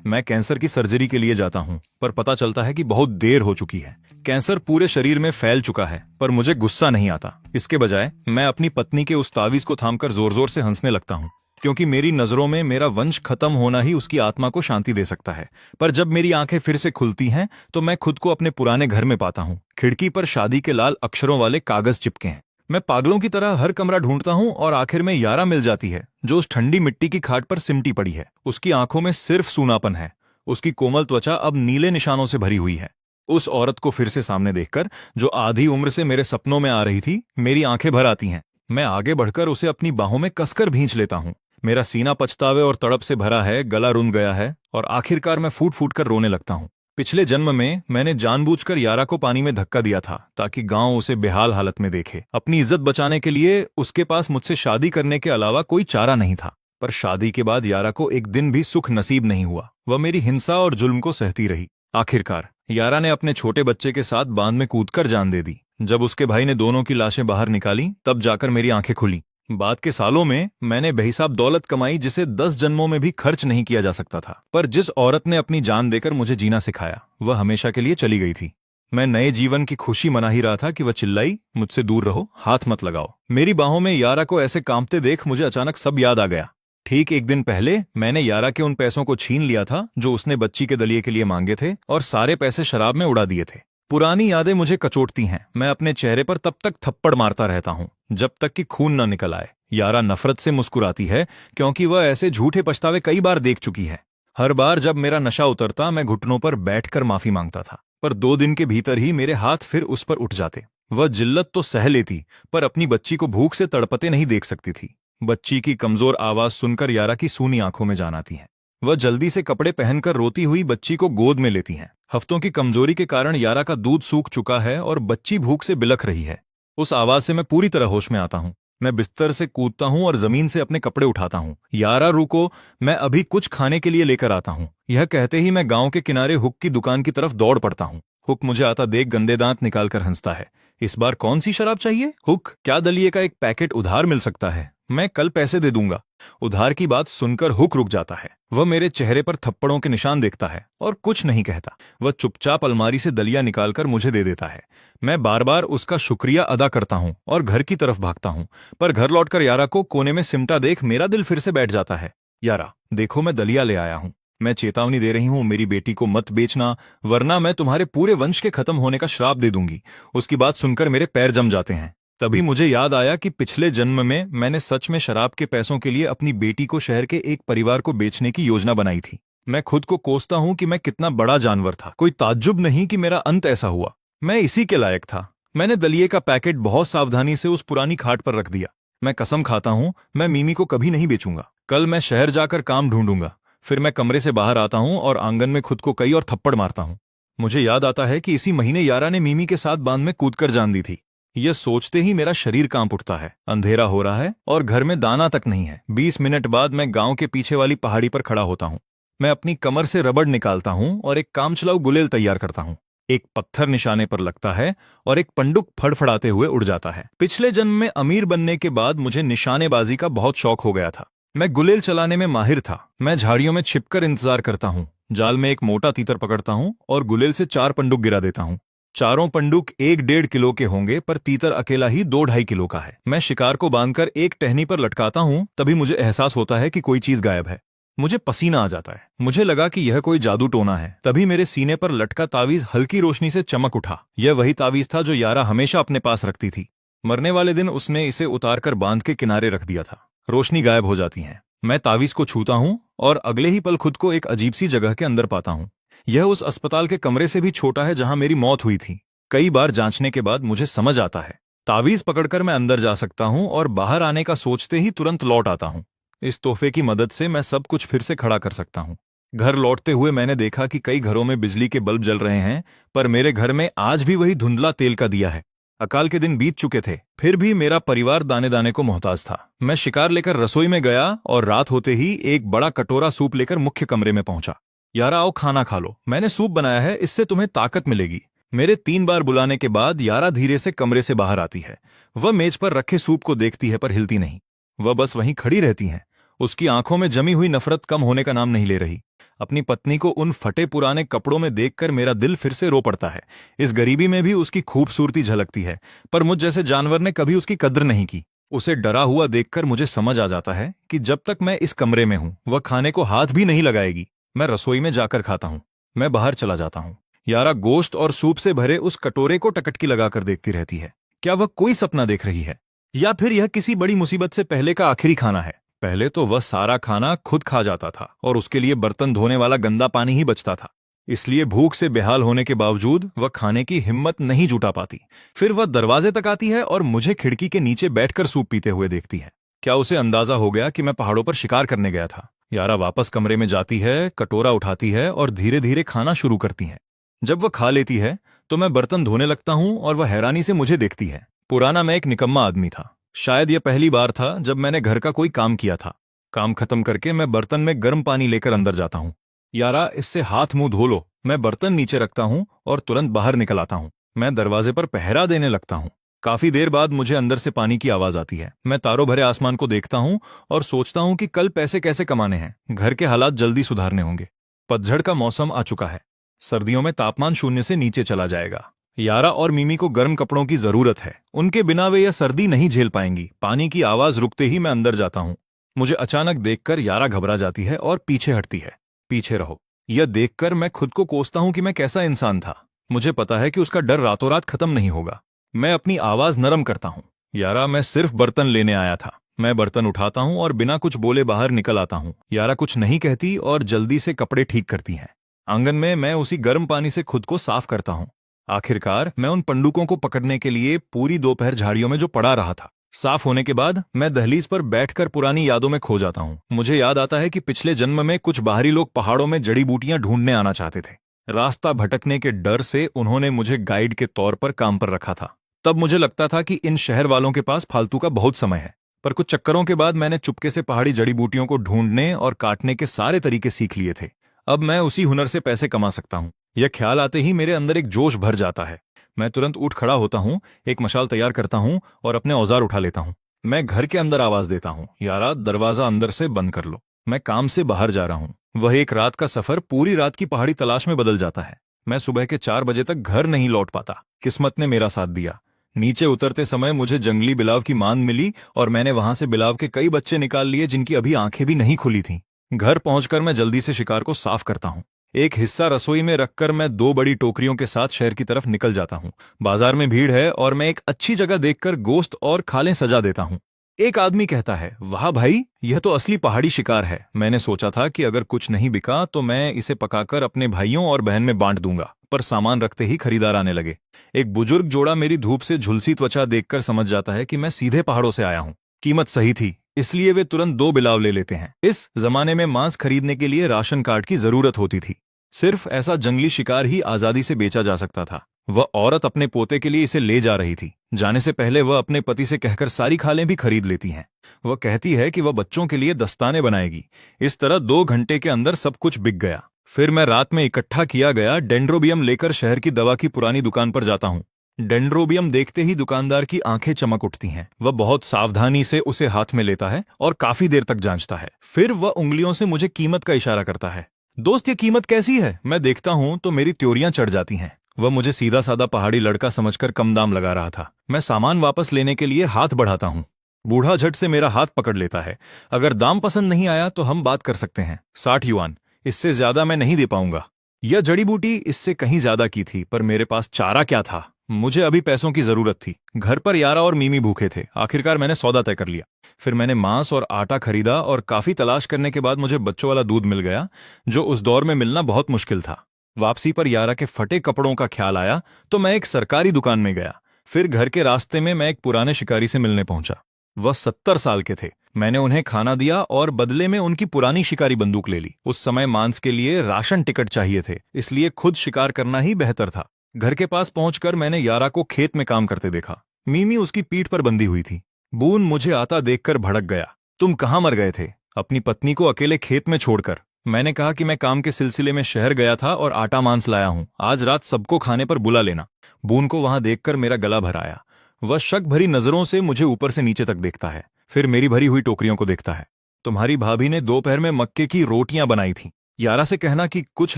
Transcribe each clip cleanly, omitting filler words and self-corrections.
मैं कैंसर की सर्जरी के लिए जाता हूँ, पर पता चलता है कि बहुत देर हो चुकी है। कैंसर पूरे शरीर में फैल चुका है, पर मुझे गुस्सा नहीं आता। इसके बजाय मैं अपनी पत्नी के उस तावीज को थामकर जोर जोर से हंसने लगता हूँ, क्योंकि मेरी नजरों में मेरा वंश खत्म होना ही उसकी आत्मा को शांति दे सकता है। पर जब मेरी आंखें फिर से खुलती हैं, तो मैं खुद को अपने पुराने घर में पाता हूँ। खिड़की पर शादी के लाल अक्षरों वाले कागज चिपके हैं। मैं पागलों की तरह हर कमरा ढूंढता हूँ और आखिर में यारा मिल जाती है, जो उस ठंडी मिट्टी की खाट पर सिमटी पड़ी है। उसकी आंखों में सिर्फ सूनापन है। उसकी कोमल त्वचा अब नीले निशानों से भरी हुई है। उस औरत को फिर से सामने देखकर, जो आधी उम्र से मेरे सपनों में आ रही थी, मेरी आंखें भर आती हैं। मैं आगे बढ़कर उसे अपनी बाहों में कसकर भींच लेता हूँ। मेरा सीना पछतावे और तड़प से भरा है, गला रुंध गया है और आखिरकार मैं फूट फूट कर रोने लगता हूँ। पिछले जन्म में मैंने जानबूझकर यारा को पानी में धक्का दिया था, ताकि गांव उसे बेहाल हालत में देखे। अपनी इज्जत बचाने के लिए उसके पास मुझसे शादी करने के अलावा कोई चारा नहीं था। पर शादी के बाद यारा को एक दिन भी सुख नसीब नहीं हुआ। वह मेरी हिंसा और जुल्म को सहती रही। आखिरकार यारा ने अपने छोटे बच्चे के साथ बांध में कूदकर जान दे दी। जब उसके भाई ने दोनों की लाशें बाहर निकाली, तब जाकर मेरी आंखें खुली। बाद के सालों में मैंने बेहिसाब दौलत कमाई, जिसे 10 जन्मों में भी खर्च नहीं किया जा सकता था। पर जिस औरत ने अपनी जान देकर मुझे जीना सिखाया, वह हमेशा के लिए चली गई थी। मैं नए जीवन की खुशी मना ही रहा था कि वह चिल्लाई, मुझसे दूर रहो, हाथ मत लगाओ। मेरी बाहों में यारा को ऐसे कांपते देख मुझे अचानक सब याद आ गया। ठीक एक दिन पहले मैंने यारा के उन पैसों को छीन लिया था जो उसने बच्ची के दलिये के लिए मांगे थे, और सारे पैसे शराब में उड़ा दिए थे। पुरानी यादें मुझे कचोटती हैं। मैं अपने चेहरे पर तब तक थप्पड़ मारता रहता हूं जब तक कि खून न निकल आए। यारा नफरत से मुस्कुराती है, क्योंकि वह ऐसे झूठे पछतावे कई बार देख चुकी है। हर बार जब मेरा नशा उतरता, मैं घुटनों पर बैठकर माफी मांगता था, पर 2 दिन के भीतर ही मेरे हाथ फिर उस पर उठ जाते। वह जिल्लत तो सह लेती, पर अपनी बच्ची को भूख से तड़पते नहीं देख सकती थी। बच्ची की कमजोर आवाज सुनकर यारा की सूनी आंखों में जान आती है। वह जल्दी से कपड़े पहनकर रोती हुई बच्ची को गोद में लेती हैं। हफ्तों की कमजोरी के कारण यारा का दूध सूख चुका है और बच्ची भूख से बिलख रही है। उस आवाज से मैं पूरी तरह होश में आता हूँ। मैं बिस्तर से कूदता हूँ और जमीन से अपने कपड़े उठाता हूँ। यारा रुको, मैं अभी कुछ खाने के लिए लेकर आता हूँ। यह कहते ही मैं गांव के किनारे हुक की दुकान की तरफ दौड़ पड़ता हूँ। हुक मुझे आता देख गंदे दांत निकालकर हंसता है। इस बार कौन सी शराब चाहिए? हुक, क्या दलिये का एक पैकेट उधार मिल सकता है? मैं कल पैसे दे दूंगा। उधार की बात सुनकर हुक रुक जाता है। वह मेरे चेहरे पर थप्पड़ों के निशान देखता है और कुछ नहीं कहता। वह चुपचाप अलमारी से दलिया निकालकर मुझे दे देता है। मैं बार बार उसका शुक्रिया अदा करता हूँ और घर की तरफ भागता हूँ, पर घर लौटकर यारा को कोने में सिमटा देख मेरा दिल फिर से बैठ जाता है। यारा, देखो, मैं दलिया ले आया हूँ। मैं चेतावनी दे रही हूँ, मेरी बेटी को मत बेचना, वरना मैं तुम्हारे पूरे वंश के खत्म होने का श्राप दे दूंगी। उसकी बात सुनकर मेरे पैर जम जाते हैं। तभी मुझे याद आया कि पिछले जन्म में मैंने सच में शराब के पैसों के लिए अपनी बेटी को शहर के एक परिवार को बेचने की योजना बनाई थी। मैं खुद को कोसता हूं कि मैं कितना बड़ा जानवर था। कोई ताज्जुब नहीं कि मेरा अंत ऐसा हुआ। मैं इसी के लायक था। मैंने दलिये का पैकेट बहुत सावधानी से उस पुरानी खाट पर रख दिया। मैं कसम खाता हूं, मैं मीमी को कभी नहीं बेचूंगा। कल मैं शहर जाकर काम ढूंढूंगा। फिर मैं कमरे से बाहर आता हूं और आंगन में खुद को कई और थप्पड़ मारता हूं। मुझे याद आता है कि इसी महीने यारा ने मीमी के साथ बांध में कूदकर जान दी थी। यह सोचते ही मेरा शरीर कांप उठता है। अंधेरा हो रहा है और घर में दाना तक नहीं है। 20 मिनट बाद मैं गांव के पीछे वाली पहाड़ी पर खड़ा होता हूं। मैं अपनी कमर से रबड़ निकालता हूं और एक कामचलाऊ गुलेल तैयार करता हूं। एक पत्थर निशाने पर लगता है और एक पंडुक फड़फड़ाते हुए उड़ जाता है। पिछले जन्म में अमीर बनने के बाद मुझे निशानेबाजी का बहुत शौक हो गया था। मैं गुलेल चलाने में माहिर था। मैं झाड़ियों में छिपकर इंतजार करता हूँ। जाल में एक मोटा तीतर पकड़ता हूँ और गुलेल से 4 पंडुक गिरा देता हूँ। चारों पंडुक 1-1.5 किलो के होंगे, पर तीतर अकेला ही 2-2.5 किलो का है। मैं शिकार को बांधकर एक टहनी पर लटकाता हूँ। तभी मुझे एहसास होता है कि कोई चीज गायब है। मुझे पसीना आ जाता है। मुझे लगा कि यह कोई जादू टोना है। तभी मेरे सीने पर लटका तावीज हल्की रोशनी से चमक उठा। यह वही तावीज था जो यारा हमेशा अपने पास रखती थी। मरने वाले दिन उसने इसे उतारकर बांध के किनारे रख दिया था। रोशनी गायब हो जाती है। मैं तावीज को छूता हूँ और अगले ही पल खुद को एक अजीब सी जगह के अंदर पाता हूँ। यह उस अस्पताल के कमरे से भी छोटा है जहां मेरी मौत हुई थी। कई बार जांचने के बाद मुझे समझ आता है। तावीज पकड़कर मैं अंदर जा सकता हूं और बाहर आने का सोचते ही तुरंत लौट आता हूं। इस तोहफे की मदद से मैं सब कुछ फिर से खड़ा कर सकता हूं। घर लौटते हुए मैंने देखा कि कई घरों में बिजली के बल्ब जल रहे हैं, पर मेरे घर में आज भी वही धुंधला तेल का दिया है। अकाल के दिन बीत चुके थे, फिर भी मेरा परिवार दाने दाने को मोहताज था। मैं शिकार लेकर रसोई में गया और रात होते ही एक बड़ा कटोरा सूप लेकर मुख्य कमरे में पहुंचा। यारा, आओ खाना खा लो, मैंने सूप बनाया है, इससे तुम्हें ताकत मिलेगी। मेरे 3 बार बुलाने के बाद यारा धीरे से कमरे से बाहर आती है। वह मेज पर रखे सूप को देखती है, पर हिलती नहीं। वह बस वहीं खड़ी रहती है। उसकी आंखों में जमी हुई नफरत कम होने का नाम नहीं ले रही। अपनी पत्नी को उन फटे पुराने कपड़ों में देखकर मेरा दिल फिर से रो पड़ता है। इस गरीबी में भी उसकी खूबसूरती झलकती है, पर मुझ जैसे जानवर ने कभी उसकी कद्र नहीं की। उसे डरा हुआ देखकर मुझे समझ आ जाता है कि जब तक मैं इस कमरे में हूं वह खाने को हाथ भी नहीं लगाएगी। मैं रसोई में जाकर खाता हूं। मैं बाहर चला जाता हूं। यारा गोश्त और सूप से भरे उस कटोरे को टकटकी लगाकर देखती रहती है। क्या वह कोई सपना देख रही है, या फिर यह किसी बड़ी मुसीबत से पहले का आखिरी खाना है? पहले तो वह सारा खाना खुद खा जाता था और उसके लिए बर्तन धोने वाला गंदा पानी ही बचता था। इसलिए भूख से बेहाल होने के बावजूद वह खाने की हिम्मत नहीं जुटा पाती। फिर वह दरवाजे तक आती है और मुझे खिड़की के नीचे बैठकर सूप पीते हुए देखती है। क्या उसे अंदाजा हो गया कि मैं पहाड़ों पर शिकार करने गया था? यारा वापस कमरे में जाती है, कटोरा उठाती है और धीरे धीरे खाना शुरू करती है। जब वह खा लेती है तो मैं बर्तन धोने लगता हूं और वह हैरानी से मुझे देखती है। पुराना मैं एक निकम्मा आदमी था। शायद यह पहली बार था जब मैंने घर का कोई काम किया था। काम खत्म करके मैं बर्तन में गर्म पानी लेकर अंदर जाता हूं। यारा, इससे हाथ मुंह धो लो। मैं बर्तन नीचे रखता हूं और तुरंत बाहर निकल आता हूं। मैं दरवाजे पर पहरा देने लगता हूं। काफी देर बाद मुझे अंदर से पानी की आवाज आती है। मैं तारों भरे आसमान को देखता हूं और सोचता हूं कि कल पैसे कैसे कमाने हैं। घर के हालात जल्दी सुधारने होंगे। पतझड़ का मौसम आ चुका है। सर्दियों में तापमान 0 से नीचे चला जाएगा। यारा और मिमी को गर्म कपड़ों की जरूरत है। उनके बिना वे यह सर्दी नहीं झेल पाएंगी। पानी की आवाज रुकते ही मैं अंदर जाता हूं। मुझे अचानक देखकर यारा घबरा जाती है और पीछे हटती है। पीछे रहो। यह देखकर मैं खुद को कोसता हूं कि मैं कैसा इंसान था। मुझे पता है कि उसका डर रातों रात खत्म नहीं होगा। मैं अपनी आवाज नरम करता हूं। यारा, मैं सिर्फ बर्तन लेने आया था। मैं बर्तन उठाता हूं और बिना कुछ बोले बाहर निकल आता हूं। यारा कुछ नहीं कहती और जल्दी से कपड़े ठीक करती है। आंगन में मैं उसी गर्म पानी से खुद को साफ करता हूं। आखिरकार मैं उन पंडुकों को पकड़ने के लिए पूरी दोपहर झाड़ियों में जो पड़ा रहा था। साफ होने के बाद मैं दहलीज पर बैठकर पुरानी यादों में खो जाता हूं। मुझे याद आता है कि पिछले जन्म में कुछ बाहरी लोग पहाड़ों में जड़ी बूटियां ढूंढने आना चाहते थे। रास्ता भटकने के डर से उन्होंने मुझे गाइड के तौर पर काम पर रखा था। तब मुझे लगता था कि इन शहर वालों के पास फालतू का बहुत समय है। पर कुछ चक्करों के बाद मैंने चुपके से पहाड़ी जड़ी बूटियों को ढूंढने और काटने के सारे तरीके सीख लिए थे। अब मैं उसी हुनर से पैसे कमा सकता हूं। यह ख्याल आते ही मेरे अंदर एक जोश भर जाता है। मैं तुरंत उठ खड़ा होता हूं, एक मशाल तैयार करता हूं और अपने औजार उठा लेता हूं। मैं घर के अंदर आवाज देता हूं, यारा दरवाजा अंदर से बंद कर लो। मैं काम से बाहर जा रहा हूं। वह एक रात का सफर पूरी रात की पहाड़ी तलाश में बदल जाता है। मैं सुबह के 4 बजे तक घर नहीं लौट पाता। किस्मत ने मेरा साथ दिया। नीचे उतरते समय मुझे जंगली बिलाव की मांद मिली और मैंने वहां से बिलाव के कई बच्चे निकाल लिए जिनकी अभी आंखें भी नहीं खुली थीं। घर पहुंचकर मैं जल्दी से शिकार को साफ करता हूं। एक हिस्सा रसोई में रखकर मैं 2 बड़ी टोकरियों के साथ शहर की तरफ निकल जाता हूं। बाजार में भीड़ है और मैं एक अच्छी जगह देखकर गोश्त और खालें सजा देता हूं। एक आदमी कहता है, वाह भाई, यह तो असली पहाड़ी शिकार है। मैंने सोचा था कि अगर कुछ नहीं बिका तो मैं इसे पकाकर अपने भाइयों और बहन में बांट दूंगा, पर सामान रखते ही खरीदार आने लगे। एक बुजुर्ग जोड़ा मेरी धूप से झुलसी त्वचा देखकर समझ जाता है कि मैं सीधे पहाड़ों से आया हूं। कीमत सही थी, इसलिए वे तुरंत 2 बिलाव ले लेते हैं। इस जमाने में मांस खरीदने के लिए राशन कार्ड की जरूरत होती थी। सिर्फ ऐसा जंगली शिकार ही आजादी से बेचा जा सकता था। वह औरत अपने पोते के लिए इसे ले जा रही थी। जाने से पहले वह अपने पति से कहकर सारी खालें भी खरीद लेती हैं। वह कहती है कि वह बच्चों के लिए दस्ताने बनाएगी। इस तरह 2 घंटे के अंदर सब कुछ बिक गया। फिर मैं रात में इकट्ठा किया गया डेंड्रोबियम लेकर शहर की दवा की पुरानी दुकान पर जाता हूँ। डेंड्रोबियम देखते ही दुकानदार की आंखें चमक उठती हैं। वह बहुत सावधानी से उसे हाथ में लेता है और काफी देर तक जांचता है। फिर वह उंगलियों से मुझे कीमत का इशारा करता है। दोस्त, ये कीमत कैसी है? मैं देखता हूं तो मेरी त्योरियां चढ़ जाती हैं। वह मुझे सीधा साधा पहाड़ी लड़का समझकर कम दाम लगा रहा था। मैं सामान वापस लेने के लिए हाथ बढ़ाता हूं। बूढ़ा झट से मेरा हाथ पकड़ लेता है। अगर दाम पसंद नहीं आया तो हम बात कर सकते हैं। 60 युआन, इससे ज्यादा मैं नहीं दे पाऊंगा। यह जड़ी बूटी इससे कहीं ज्यादा की थी, पर मेरे पास चारा क्या था? मुझे अभी पैसों की जरूरत थी। घर पर यारा और मिमी भूखे थे। आखिरकार मैंने सौदा तय कर लिया। फिर मैंने मांस और आटा खरीदा और काफी तलाश करने के बाद मुझे बच्चों वाला दूध मिल गया, जो उस दौर में मिलना बहुत मुश्किल था। वापसी पर यारा के फटे कपड़ों का ख्याल आया तो मैं एक सरकारी दुकान में गया। फिर घर के रास्ते में मैं एक पुराने शिकारी से मिलने पहुंचा। वह 70 साल के थे। मैंने उन्हें खाना दिया और बदले में उनकी पुरानी शिकारी बंदूक ले ली। उस समय मांस के लिए राशन टिकट चाहिए थे, इसलिए खुद शिकार करना ही बेहतर था। घर के पास पहुंचकर मैंने यारा को खेत में काम करते देखा। मिमी उसकी पीठ पर बंधी हुई थी। बून मुझे आता देखकर भड़क गया। तुम कहाँ मर गए थे? अपनी पत्नी को अकेले खेत में छोड़कर। मैंने कहा कि मैं काम के सिलसिले में शहर गया था और आटा मांस लाया हूं। आज रात सबको खाने पर बुला लेना। बून को वहां देखकर मेरा गला भर आया। वह शक भरी नजरों से मुझे ऊपर से नीचे तक देखता है, फिर मेरी भरी हुई टोकरियों को देखता है। तुम्हारी भाभी ने दोपहर में मक्के की रोटियां बनाई थीं। यारा से कहना कि कुछ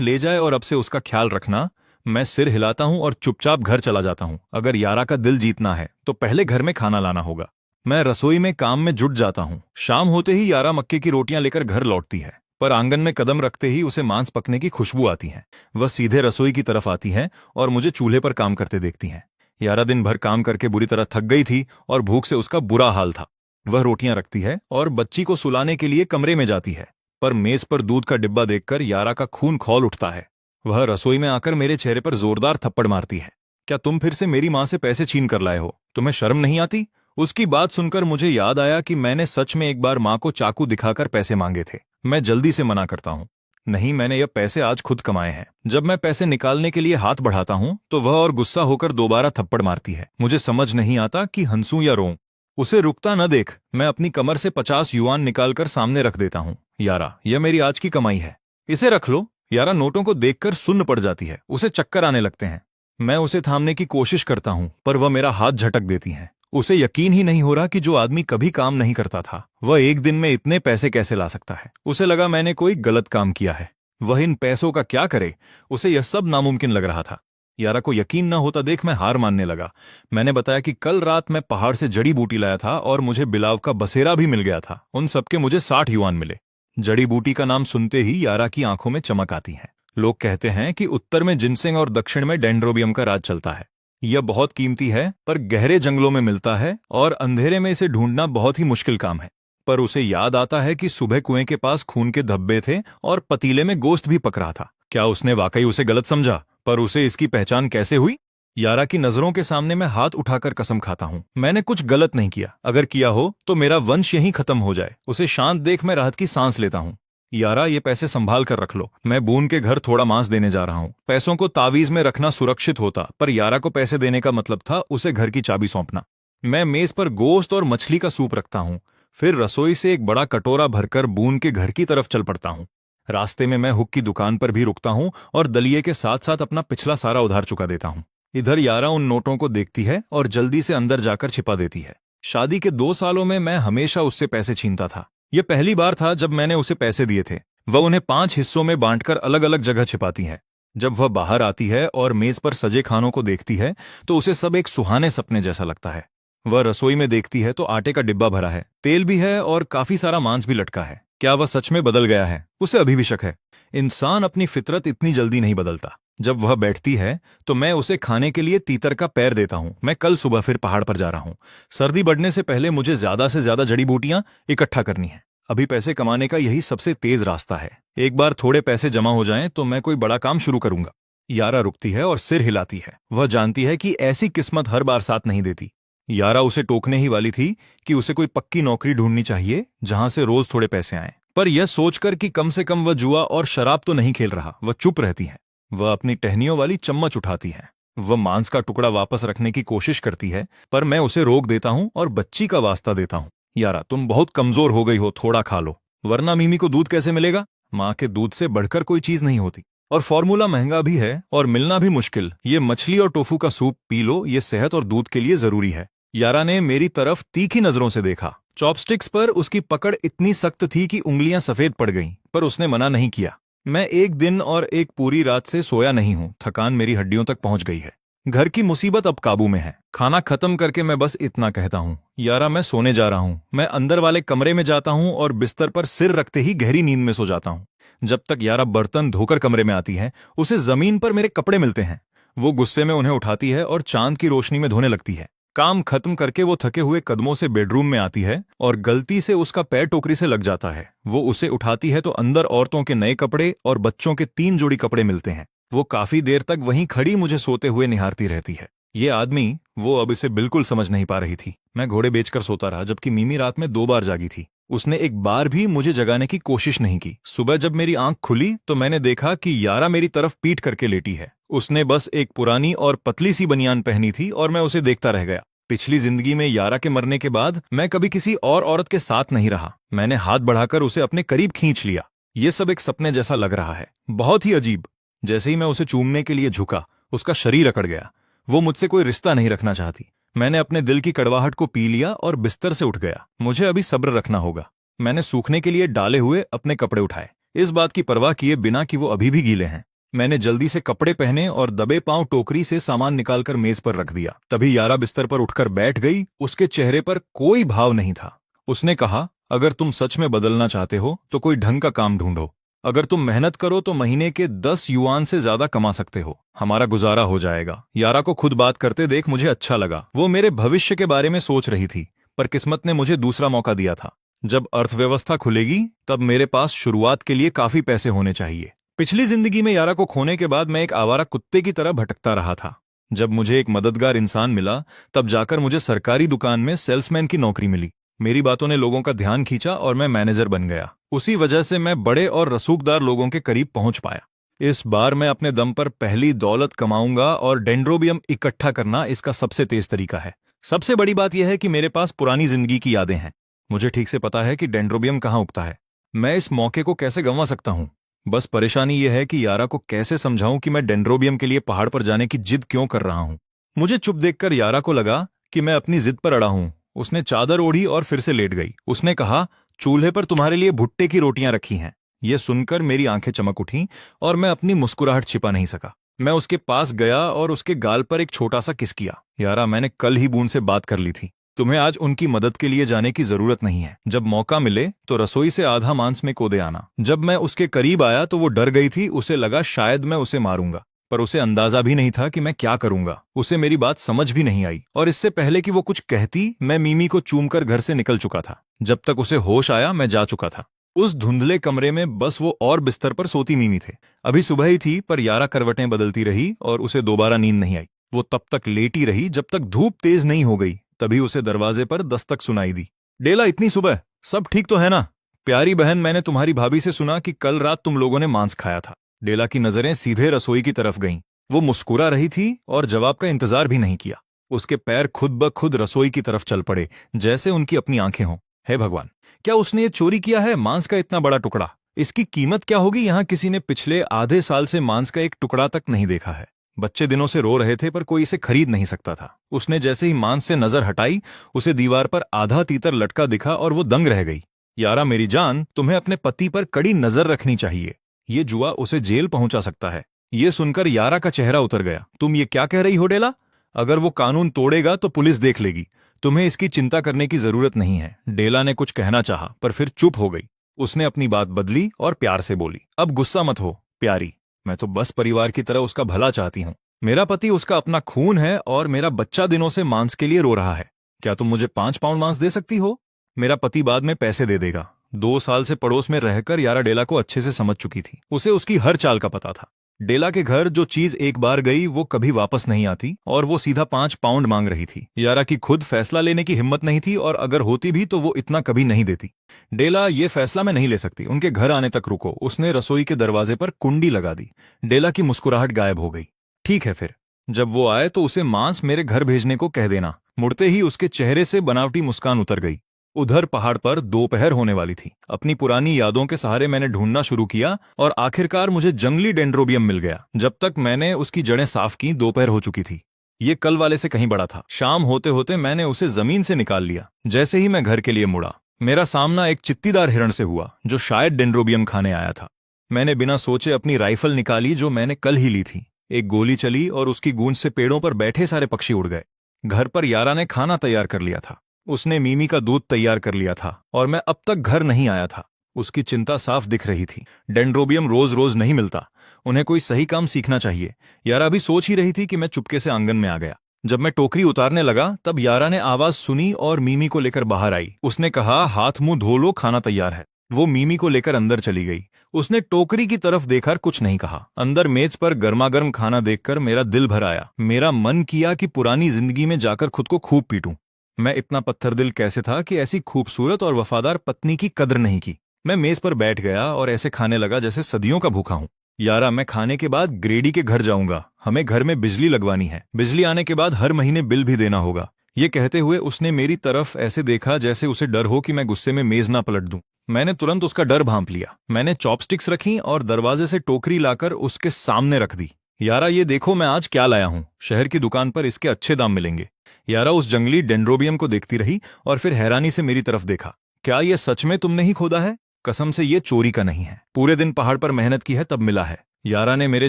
ले जाए और अब से उसका ख्याल रखना। मैं सिर हिलाता हूं और चुपचाप घर चला जाता हूं। अगर यारा का दिल जीतना है तो पहले घर में खाना लाना होगा। मैं रसोई में काम में जुट जाता हूं। शाम होते ही यारा मक्के की रोटियां लेकर घर लौटती है, पर आंगन में कदम रखते ही उसे मांस पकने की खुशबू आती है। वह सीधे रसोई की तरफ आती है और मुझे चूल्हे पर काम करते देखती है। यारा दिन भर काम करके बुरी तरह थक गई थी और भूख से उसका बुरा हाल था। वह रोटियां रखती है और बच्ची को सुलाने के लिए कमरे में जाती है, पर मेज पर दूध का डिब्बा देखकर यारा का खून खौल उठता है। वह रसोई में आकर मेरे चेहरे पर जोरदार थप्पड़ मारती है। क्या तुम फिर से मेरी मां से पैसे छीन कर लाए हो? तुम्हें शर्म नहीं आती? उसकी बात सुनकर मुझे याद आया कि मैंने सच में एक बार मां को चाकू दिखाकर पैसे मांगे थे। मैं जल्दी से मना करता हूं। नहीं, मैंने ये पैसे आज खुद कमाए हैं। जब मैं पैसे निकालने के लिए हाथ बढ़ाता हूं तो वह और गुस्सा होकर दोबारा थप्पड़ मारती है। मुझे समझ नहीं आता कि हंसूं या रोऊं। उसे रुकता न देख मैं अपनी कमर से 50 युआन निकालकर सामने रख देता हूं। यारा, यह मेरी आज की कमाई है, इसे रख लो। यारा नोटों को देखकर सुन्न पड़ जाती है। उसे चक्कर आने लगते हैं। मैं उसे थामने की कोशिश करता हूं, पर वह मेरा हाथ झटक देती है। उसे यकीन ही नहीं हो रहा कि जो आदमी कभी काम नहीं करता था वह एक दिन में इतने पैसे कैसे ला सकता है। उसे लगा मैंने कोई गलत काम किया है। वह इन पैसों का क्या करे? उसे यह सब नामुमकिन लग रहा था। यारा को यकीन न होता देख मैं हार मानने लगा। मैंने बताया कि कल रात मैं पहाड़ से जड़ी बूटी लाया था और मुझे बिलाव का बसेरा भी मिल गया था। उन सबके मुझे 60 युआन मिले। जड़ी बूटी का नाम सुनते ही यारा की आंखों में चमक आती है। लोग कहते हैं कि उत्तर में जिनसेंग और दक्षिण में डेंड्रोबियम का राज चलता है। यह बहुत कीमती है, पर गहरे जंगलों में मिलता है और अंधेरे में इसे ढूंढना बहुत ही मुश्किल काम है। पर उसे याद आता है कि सुबह कुएं के पास खून के धब्बे थे और पतीले में गोश्त भी पक रहा था। क्या उसने वाकई उसे गलत समझा? पर उसे इसकी पहचान कैसे हुई? यारा की नजरों के सामने मैं हाथ उठाकर कसम खाता हूं, मैंने कुछ गलत नहीं किया। अगर किया हो तो मेरा वंश यहीं खत्म हो जाए। उसे शांत देख मैं राहत की सांस लेता हूं। यारा, ये पैसे संभाल कर रख लो। मैं बून के घर थोड़ा मांस देने जा रहा हूं। पैसों को तावीज में रखना सुरक्षित होता, पर यारा को पैसे देने का मतलब था उसे घर की चाबी सौंपना। मैं मेज पर गोश्त और मछली का सूप रखता हूं, फिर रसोई से एक बड़ा कटोरा भरकर बून के घर की तरफ चल पड़ता हूं। रास्ते में मैं हुक की दुकान पर भी रुकता हूं और दलिये के साथ साथ अपना पिछला सारा उधार चुका देता हूं। इधर यारा उन नोटों को देखती है और जल्दी से अंदर जाकर छिपा देती है। शादी के 2 सालों में मैं हमेशा उससे पैसे छीनता था। यह पहली बार था जब मैंने उसे पैसे दिए थे। वह उन्हें 5 हिस्सों में बांटकर अलग अलग जगह छिपाती है। जब वह बाहर आती है और मेज पर सजे खानों को देखती है तो उसे सब एक सुहाने सपने जैसा लगता है। वह रसोई में देखती है तो आटे का डिब्बा भरा है, तेल भी है और काफी सारा मांस भी लटका है। क्या वह सच में बदल गया है? उसे अभी भी शक है। इंसान अपनी फितरत इतनी जल्दी नहीं बदलता। जब वह बैठती है तो मैं उसे खाने के लिए तीतर का पैर देता हूं। मैं कल सुबह फिर पहाड़ पर जा रहा हूं। सर्दी बढ़ने से पहले मुझे ज्यादा से ज्यादा जड़ी बूटियां इकट्ठा करनी है। अभी पैसे कमाने का यही सबसे तेज रास्ता है। एक बार थोड़े पैसे जमा हो जाएं तो मैं कोई बड़ा काम शुरू करूंगा। यारा रुकती है और सिर हिलाती है। वह जानती है कि ऐसी किस्मत हर बार साथ नहीं देती। यारा उसे टोकने ही वाली थी कि उसे कोई पक्की नौकरी ढूंढनी चाहिए जहां से रोज थोड़े पैसे आएं। पर यह सोचकर कि कम से कम वह जुआ और शराब तो नहीं खेल रहा, वह चुप रहती है। वह अपनी टहनियों वाली चम्मच उठाती है। वह मांस का टुकड़ा वापस रखने की कोशिश करती है, पर मैं उसे रोक देता हूं और बच्ची का वास्ता देता हूं। यारा, तुम बहुत कमजोर हो गई हो, थोड़ा खा लो, वरना मिमी को दूध कैसे मिलेगा? माँ के दूध से बढ़कर कोई चीज नहीं होती, और फॉर्मूला महंगा भी है और मिलना भी मुश्किल। ये मछली और टोफू का सूप पी लो, ये सेहत और दूध के लिए जरूरी है। यारा ने मेरी तरफ तीखी नजरों से देखा। चॉपस्टिक्स पर उसकी पकड़ इतनी सख्त थी कि उंगलियां सफेद पड़ गईं, पर उसने मना नहीं किया। मैं एक दिन और एक पूरी रात से सोया नहीं हूं। थकान मेरी हड्डियों तक पहुंच गई है। घर की मुसीबत अब काबू में है। खाना खत्म करके मैं बस इतना कहता हूं, यारा मैं सोने जा रहा हूं। मैं अंदर वाले कमरे में जाता हूं और बिस्तर पर सिर रखते ही गहरी नींद में सो जाता हूं। जब तक यारा बर्तन धोकर कमरे में आती है, उसे जमीन पर मेरे कपड़े मिलते हैं। वो गुस्से में उन्हें उठाती है और चांद की रोशनी में धोने लगती है। काम खत्म करके वो थके हुए कदमों से बेडरूम में आती है और गलती से उसका पैर टोकरी से लग जाता है। वो उसे उठाती है तो अंदर औरतों के नए कपड़े और बच्चों के 3 जोड़ी कपड़े मिलते हैं। वो काफी देर तक वहीं खड़ी मुझे सोते हुए निहारती रहती है। ये आदमी, वो अब इसे बिल्कुल समझ नहीं पा रही थी। मैं घोड़े बेचकर सोता रहा, जबकि मिमी रात में 2 बार जागी थी। उसने एक बार भी मुझे जगाने की कोशिश नहीं की। सुबह जब मेरी आंख खुली तो मैंने देखा कि यारा मेरी तरफ पीठ करके लेटी है। उसने बस एक पुरानी और पतली सी बनियान पहनी थी और मैं उसे देखता रह गया। पिछली जिंदगी में यारा के मरने के बाद मैं कभी किसी और औरत के साथ नहीं रहा। मैंने हाथ बढ़ाकर उसे अपने करीब खींच लिया। ये सब एक सपने जैसा लग रहा है, बहुत ही अजीब। जैसे ही मैं उसे चूमने के लिए झुका, उसका शरीर अकड़ गया। वो मुझसे कोई रिश्ता नहीं रखना चाहती। मैंने अपने दिल की कड़वाहट को पी लिया और बिस्तर से उठ गया। मुझे अभी सब्र रखना होगा। मैंने सूखने के लिए डाले हुए अपने कपड़े उठाए। इस बात की परवाह किए बिना कि वो अभी भी गीले हैं। मैंने जल्दी से कपड़े पहने और दबे पांव टोकरी से सामान निकालकर मेज पर रख दिया। तभी यारा बिस्तर पर उठकर बैठ गई। उसके चेहरे पर कोई भाव नहीं था। उसने कहा, अगर तुम सच में बदलना चाहते हो तो कोई ढंग का काम ढूंढो। अगर तुम मेहनत करो तो महीने के 10 युआन से ज्यादा कमा सकते हो। हमारा गुजारा हो जाएगा। यारा को खुद बात करते देख मुझे अच्छा लगा। वो मेरे भविष्य के बारे में सोच रही थी, पर किस्मत ने मुझे दूसरा मौका दिया था। जब अर्थव्यवस्था खुलेगी तब मेरे पास शुरुआत के लिए काफी पैसे होने चाहिए। पिछली जिंदगी में यारा को खोने के बाद मैं एक आवारा कुत्ते की तरह भटकता रहा था। जब मुझे एक मददगार इंसान मिला तब जाकर मुझे सरकारी दुकान में सेल्समैन की नौकरी मिली। मेरी बातों ने लोगों का ध्यान खींचा और मैं मैनेजर बन गया। उसी वजह से मैं बड़े और रसूखदार लोगों के करीब पहुंच पाया। इस बार मैं अपने दम पर पहली दौलत कमाऊंगा और डेंड्रोबियम इकट्ठा करना इसका सबसे तेज तरीका है। सबसे बड़ी बात यह है कि मेरे पास पुरानी जिंदगी की यादें हैं। मुझे ठीक से पता है कि डेंड्रोबियम कहाँ उगता है। मैं इस मौके को कैसे गंवा सकता हूँ। बस परेशानी यह है कि यारा को कैसे समझाऊं कि मैं डेंड्रोबियम के लिए पहाड़ पर जाने की जिद क्यों कर रहा हूं। मुझे चुप देखकर यारा को लगा कि मैं अपनी जिद पर अड़ा हूं। उसने चादर ओढ़ी और फिर से लेट गई। उसने कहा, चूल्हे पर तुम्हारे लिए भुट्टे की रोटियां रखी हैं। यह सुनकर मेरी आंखें चमक उठीं और मैं अपनी मुस्कुराहट छिपा नहीं सका। मैं उसके पास गया और उसके गाल पर एक छोटा सा किस किया। यारा, मैंने कल ही बून से बात कर ली थी। तुम्हें आज उनकी मदद के लिए जाने की जरूरत नहीं है। जब मौका मिले तो रसोई से आधा मांस में कोदे आना। जब मैं उसके करीब आया तो वो डर गई थी। उसे लगा शायद मैं उसे मारूंगा, पर उसे अंदाजा भी नहीं था कि मैं क्या करूंगा। उसे मेरी बात समझ भी नहीं आई और इससे पहले कि वो कुछ कहती मैं मीमी को चूमकर घर से निकल चुका था। जब तक उसे होश आया मैं जा चुका था। उस धुंधले कमरे में बस वो और बिस्तर पर सोती मीमी थे। अभी सुबह ही थी, पर यारा करवटें बदलती रही और उसे दोबारा नींद नहीं आई। वो तब तक लेटी रही जब तक धूप तेज नहीं हो गई। तभी उसे दरवाजे पर दस्तक सुनाई दी। डेला, इतनी सुबह सब ठीक तो है ना? प्यारी बहन, मैंने तुम्हारी भाभी से सुना कि कल रात तुम लोगों ने मांस खाया था। डेला की नजरें सीधे रसोई की तरफ गईं। वो मुस्कुरा रही थी और जवाब का इंतजार भी नहीं किया। उसके पैर खुद ब खुद रसोई की तरफ चल पड़े, जैसे उनकी अपनी आंखें हों। हे भगवान, क्या उसने ये चोरी किया है? मांस का इतना बड़ा टुकड़ा, इसकी कीमत क्या होगी? यहाँ किसी ने पिछले आधे साल से मांस का एक टुकड़ा तक नहीं देखा है। बच्चे दिनों से रो रहे थे पर कोई इसे खरीद नहीं सकता था। उसने जैसे ही मांस से नजर हटाई, उसे दीवार पर आधा तीतर लटका दिखा और वो दंग रह गई। यारा मेरी जान, तुम्हें अपने पति पर कड़ी नजर रखनी चाहिए। ये जुआ उसे जेल पहुंचा सकता है। ये सुनकर यारा का चेहरा उतर गया। तुम ये क्या कह रही हो डेला? अगर वो कानून तोड़ेगा तो पुलिस देख लेगी। तुम्हें इसकी चिंता करने की जरूरत नहीं है। डेला ने कुछ कहना चाहा पर फिर चुप हो गई। उसने अपनी बात बदली और प्यार से बोली, अब गुस्सा मत हो प्यारी, मैं तो बस परिवार की तरह उसका भला चाहती हूँ। मेरा पति उसका अपना खून है और मेरा बच्चा दिनों से मांस के लिए रो रहा है। क्या तुम मुझे 5 पाउंड मांस दे सकती हो? मेरा पति बाद में पैसे दे देगा। 2 साल से पड़ोस में रहकर यारा डेला को अच्छे से समझ चुकी थी। उसे उसकी हर चाल का पता था। डेला के घर जो चीज एक बार गई वो कभी वापस नहीं आती और वो सीधा 5 पाउंड मांग रही थी। यारा की खुद फैसला लेने की हिम्मत नहीं थी और अगर होती भी तो वो इतना कभी नहीं देती। डेला, ये फैसला मैं नहीं ले सकती, उनके घर आने तक रुको। उसने रसोई के दरवाजे पर कुंडी लगा दी। डेला की मुस्कुराहट गायब हो गई। ठीक है, फिर जब वो आए तो उसे मांस मेरे घर भेजने को कह देना। मुड़ते ही उसके चेहरे से बनावटी मुस्कान उतर गई। उधर पहाड़ पर दोपहर होने वाली थी। अपनी पुरानी यादों के सहारे मैंने ढूंढना शुरू किया और आखिरकार मुझे जंगली डेंड्रोबियम मिल गया। जब तक मैंने उसकी जड़ें साफ की, दोपहर हो चुकी थी। ये कल वाले से कहीं बड़ा था। शाम होते होते मैंने उसे जमीन से निकाल लिया। जैसे ही मैं घर के लिए मुड़ा, मेरा सामना एक चित्तीदार हिरण से हुआ जो शायद डेंड्रोबियम खाने आया था। मैंने बिना सोचे अपनी राइफल निकाली जो मैंने कल ही ली थी। एक गोली चली और उसकी गूंज से पेड़ों पर बैठे सारे पक्षी उड़ गए। घर पर यारा ने खाना तैयार कर लिया था। उसने मीमी का दूध तैयार कर लिया था और मैं अब तक घर नहीं आया था। उसकी चिंता साफ दिख रही थी। डेंड्रोबियम रोज रोज नहीं मिलता, उन्हें कोई सही काम सीखना चाहिए। यारा भी सोच ही रही थी कि मैं चुपके से आंगन में आ गया। जब मैं टोकरी उतारने लगा तब यारा ने आवाज सुनी और मीमी को लेकर बाहर आई। उसने कहा, हाथ मुंह धो लो, खाना तैयार है। वो मीमी को लेकर अंदर चली गई। उसने टोकरी की तरफ देखकर कुछ नहीं कहा। अंदर मेज पर गर्मागर्म खाना देखकर मेरा दिल भर आया। मेरा मन किया कि पुरानी जिंदगी में जाकर खुद को खूब पीटूं। मैं इतना पत्थर दिल कैसे था कि ऐसी खूबसूरत और वफादार पत्नी की कद्र नहीं की। मैं मेज पर बैठ गया और ऐसे खाने लगा जैसे सदियों का भूखा हूं। यारा, मैं खाने के बाद ग्रेडी के घर जाऊंगा। हमें घर में बिजली लगवानी है। बिजली आने के बाद हर महीने बिल भी देना होगा। ये कहते हुए उसने मेरी तरफ ऐसे देखा जैसे उसे डर हो कि मैं गुस्से में मेज ना पलट दूं। मैंने तुरंत उसका डर भांप लिया। मैंने चॉपस्टिक्स रखी और दरवाजे से टोकरी लाकर उसके सामने रख दी। यारा, ये देखो मैं आज क्या लाया हूं। शहर की दुकान पर इसके अच्छे दाम मिलेंगे। यारा उस जंगली डेंड्रोबियम को देखती रही और फिर हैरानी से मेरी तरफ देखा। क्या ये सच में तुमने ही खोदा है? कसम से ये चोरी का नहीं है, पूरे दिन पहाड़ पर मेहनत की है तब मिला है। यारा ने मेरे